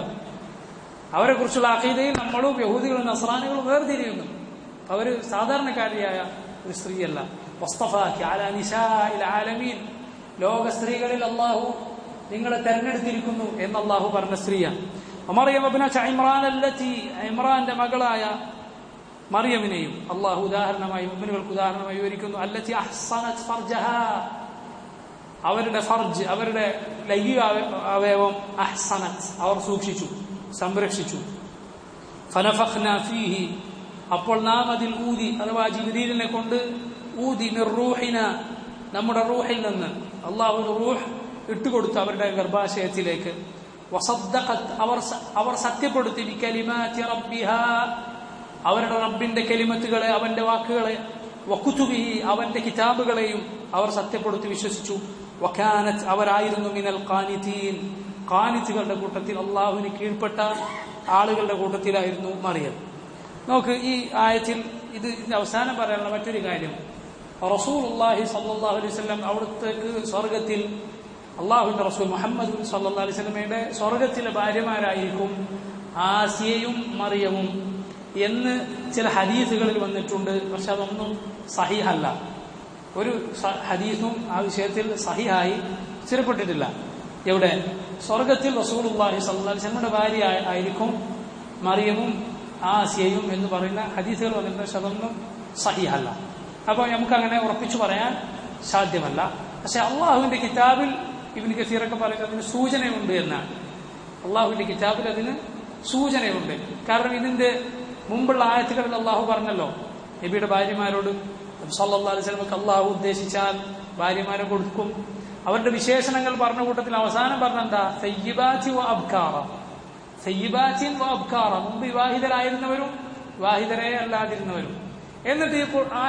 അവരെ കുറിച്ചുള്ള അഖീദയിൽ നമ്മളും യഹൂദികളും നസ്രാനികളും വേർതിരിയുന്നു. അവര് സാധാരണക്കാരിയായ ഒരു സ്ത്രീയല്ല. വസ്തഫാകി അലാ നിസാഇൽ ആലമീൻ, ലോക സ്ത്രീകളിൽ അല്ലാഹു നിങ്ങളെ തെരഞ്ഞെടുത്തിരിക്കുന്നു എന്ന് അല്ലാഹു പറഞ്ഞ സ്ത്രീയാണ്. മറിയം ഇബ്നത ഇമ്രാൻ അല്ലതി, ഇമ്രാന്റെ മകളായ മറിയമിനെയും അല്ലാഹു ഉദാഹരണമായി മുഅ്മിനുകൾക്ക് ഉദാഹരണമായി വിവരിക്കുന്നു. അല്ലതി അഹ്സനത് ഫർജഹാ, അവരുടെ ഫർജ്, അവരുടെ ലൈംഗിക അവയവം അഹ്സനത്, അവർ സൂക്ഷിച്ചു, സംരക്ഷിച്ചു. ഫനഫഖ്നാ ഫീഹി, അപ്പോൾ നാം അതിൽ ഊതി, അഥവാ ജിബ്രീലിനെ കൊണ്ട് ഊതി, മിർ റൂഹിന, നമ്മുടെ റൂഹിൽ നിന്ന്. അല്ലാഹു റൂഹ് ഇട്ടുകൊടുത്തു അവരുടെ ഗർഭാശയത്തിലേക്ക്. വസദ്ദഖത്, അവർ സത്യപ്പെടുത്തി, ബികലിമാതി റബ്ബിഹാ, അവരുടെ റബ്ബിന്റെ കലിമത്തുകളെ, അവന്റെ വാക്കുകളെ, വകുതുബിഹി, അവന്റെ കിതാബുകളെയും അവർ സത്യപ്പെടുത്തി വിശ്വസിച്ചു. വകാനത്, അവരായിരുന്നു മിനൽ ഖാനിതീൻ, ഖാനിത്തുകളുടെ കൂട്ടത്തിൽ, അള്ളാഹുവിന് കീഴ്പ്പെട്ട ആളുകളുടെ കൂട്ടത്തിലായിരുന്നു മറിയം. നോക്ക്, ഈ ആയത്തിൽ ഇതിന്റെ അവസാനം പറയാനുള്ള മറ്റൊരു കാര്യം, റസൂലുള്ളാഹി സ്വല്ലല്ലാഹു അലൈഹി വസല്ലം അവിടത്തേക്ക് സ്വർഗത്തിൽ അള്ളാഹുവിന്റെ റസൂൽ മുഹമ്മദ് സ്വല്ലല്ലാഹു അലൈഹി വസല്ലമയുടെ സ്വർഗത്തിലെ ഭാര്യമാരായിരിക്കും ആസിയയും മറിയമും എന്ന് ചില ഹദീസുകളിൽ വന്നിട്ടുണ്ട്. പക്ഷെ അതൊന്നും സഹീഹല്ല. ഒരു ഹദീസും ആ വിഷയത്തിൽ സഹീഹായി സ്ഥിരപ്പെട്ടിട്ടില്ല. എവിടെ? സ്വർഗത്തിൽ റസൂലുള്ളാഹി സ്വല്ലല്ലാഹു അലൈഹി വസല്ലമയുടെ ഭാര്യ ആയിരിക്കും മറിയമും ആസിയയും എന്ന് പറയുന്ന ഹദീസുകൾ വന്നിട്ടുണ്ട്. പക്ഷെ അതൊന്നും സഹീഹല്ല. അപ്പോൾ നമുക്കങ്ങനെ ഉറപ്പിച്ചു പറയാൻ സാധ്യമല്ല. പക്ഷെ അള്ളാഹുവിന്റെ കിതാബിൽ ഇബ്നു കസീറൊക്കെ പറയുന്നത് അതിന് സൂചനയുണ്ട് എന്നാണ്. അള്ളാഹുവിന്റെ കിതാബിൽ അതിന് സൂചനയുണ്ട്. കാരണം ഇതിന്റെ മുമ്പുള്ള ആയത്തുകളിൽ അള്ളാഹു പറഞ്ഞല്ലോ, നബിയുടെ ഭാര്യമാരോട് സല്ലല്ലാഹു അലൈഹി വസല്ലമക്ക് അള്ളാഹു ഉദ്ദേശിച്ചാൽ ഭാര്യമാരെ കൊടുക്കും. അവരുടെ വിശേഷണങ്ങൾ പറഞ്ഞ കൂട്ടത്തിൽ അവസാനം പറഞ്ഞെന്താ? സയ്യിബാത്തി വ അബ്കാറ, സയ്യിബാത്തിൻ വ അബ്കാറ, മുമ്പ് വിവാഹിതരായിരുന്നവരും വിവാഹിതരെ അല്ലാതിരുന്നവരും. എന്നിട്ട് ഇപ്പോൾ ആ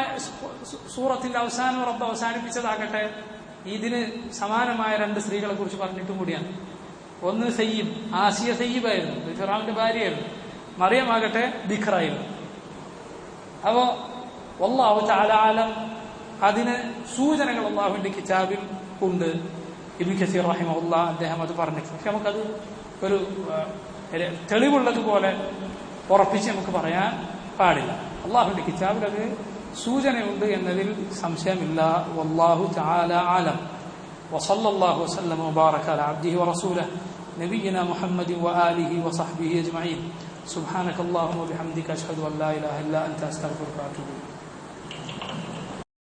സൂറത്തിന്റെ അവസാനം റബ്ബ് അവസാനിപ്പിച്ചതാകട്ടെ ഇതിന് സമാനമായ രണ്ട് സ്ത്രീകളെ കുറിച്ച് പറഞ്ഞിട്ടും കൂടിയാണ്. ഒന്ന് സയ്യിബ്, ആസിയ സയ്യിബായിരുന്നു, ഫിറഔന്റെ ഭാര്യയായിരുന്നു. മറിയമാകട്ടെ ബിഖറായിരുന്നു. അപ്പോ വല്ലാഹു തആല ആലം, അതിന് സൂചനകൾ അല്ലാഹുവിന്റെ കിതാബിൽ ഉണ്ട്. ഇബ്നു കസീർ റഹിമഹുല്ലാഹ് അദ്ദേഹം അത് പറഞ്ഞിട്ടുണ്ട്. പക്ഷെ നമുക്കത് ഒരു തെളിവുള്ളതുപോലെ ഉറപ്പിച്ച് നമുക്ക് പറയാൻ പാടില്ല. അള്ളാഹുവിന്റെ കിതാബിൽ അത് സൂചനയുണ്ട് എന്നതിൽ സംശയമില്ല. വല്ലാഹു തആല ആലം. വസല്ലല്ലാഹു വസല്ലമ വബാറക അലാ അബ്ദിഹി വറസൂലിഹി നബിയിനാ മുഹമ്മദിൻ വആലിഹി വസഹ്ബിഹി അജ്മഈൻ. സുബ്ഹാനക അല്ലാഹുമ്മ വബിഹംദിക അശ്ഹദു അൻ ലാ ഇലാഹ ഇല്ലാ അൻത അസ്തഗ്ഫിറുക വഅതൂബു ഇലൈക്.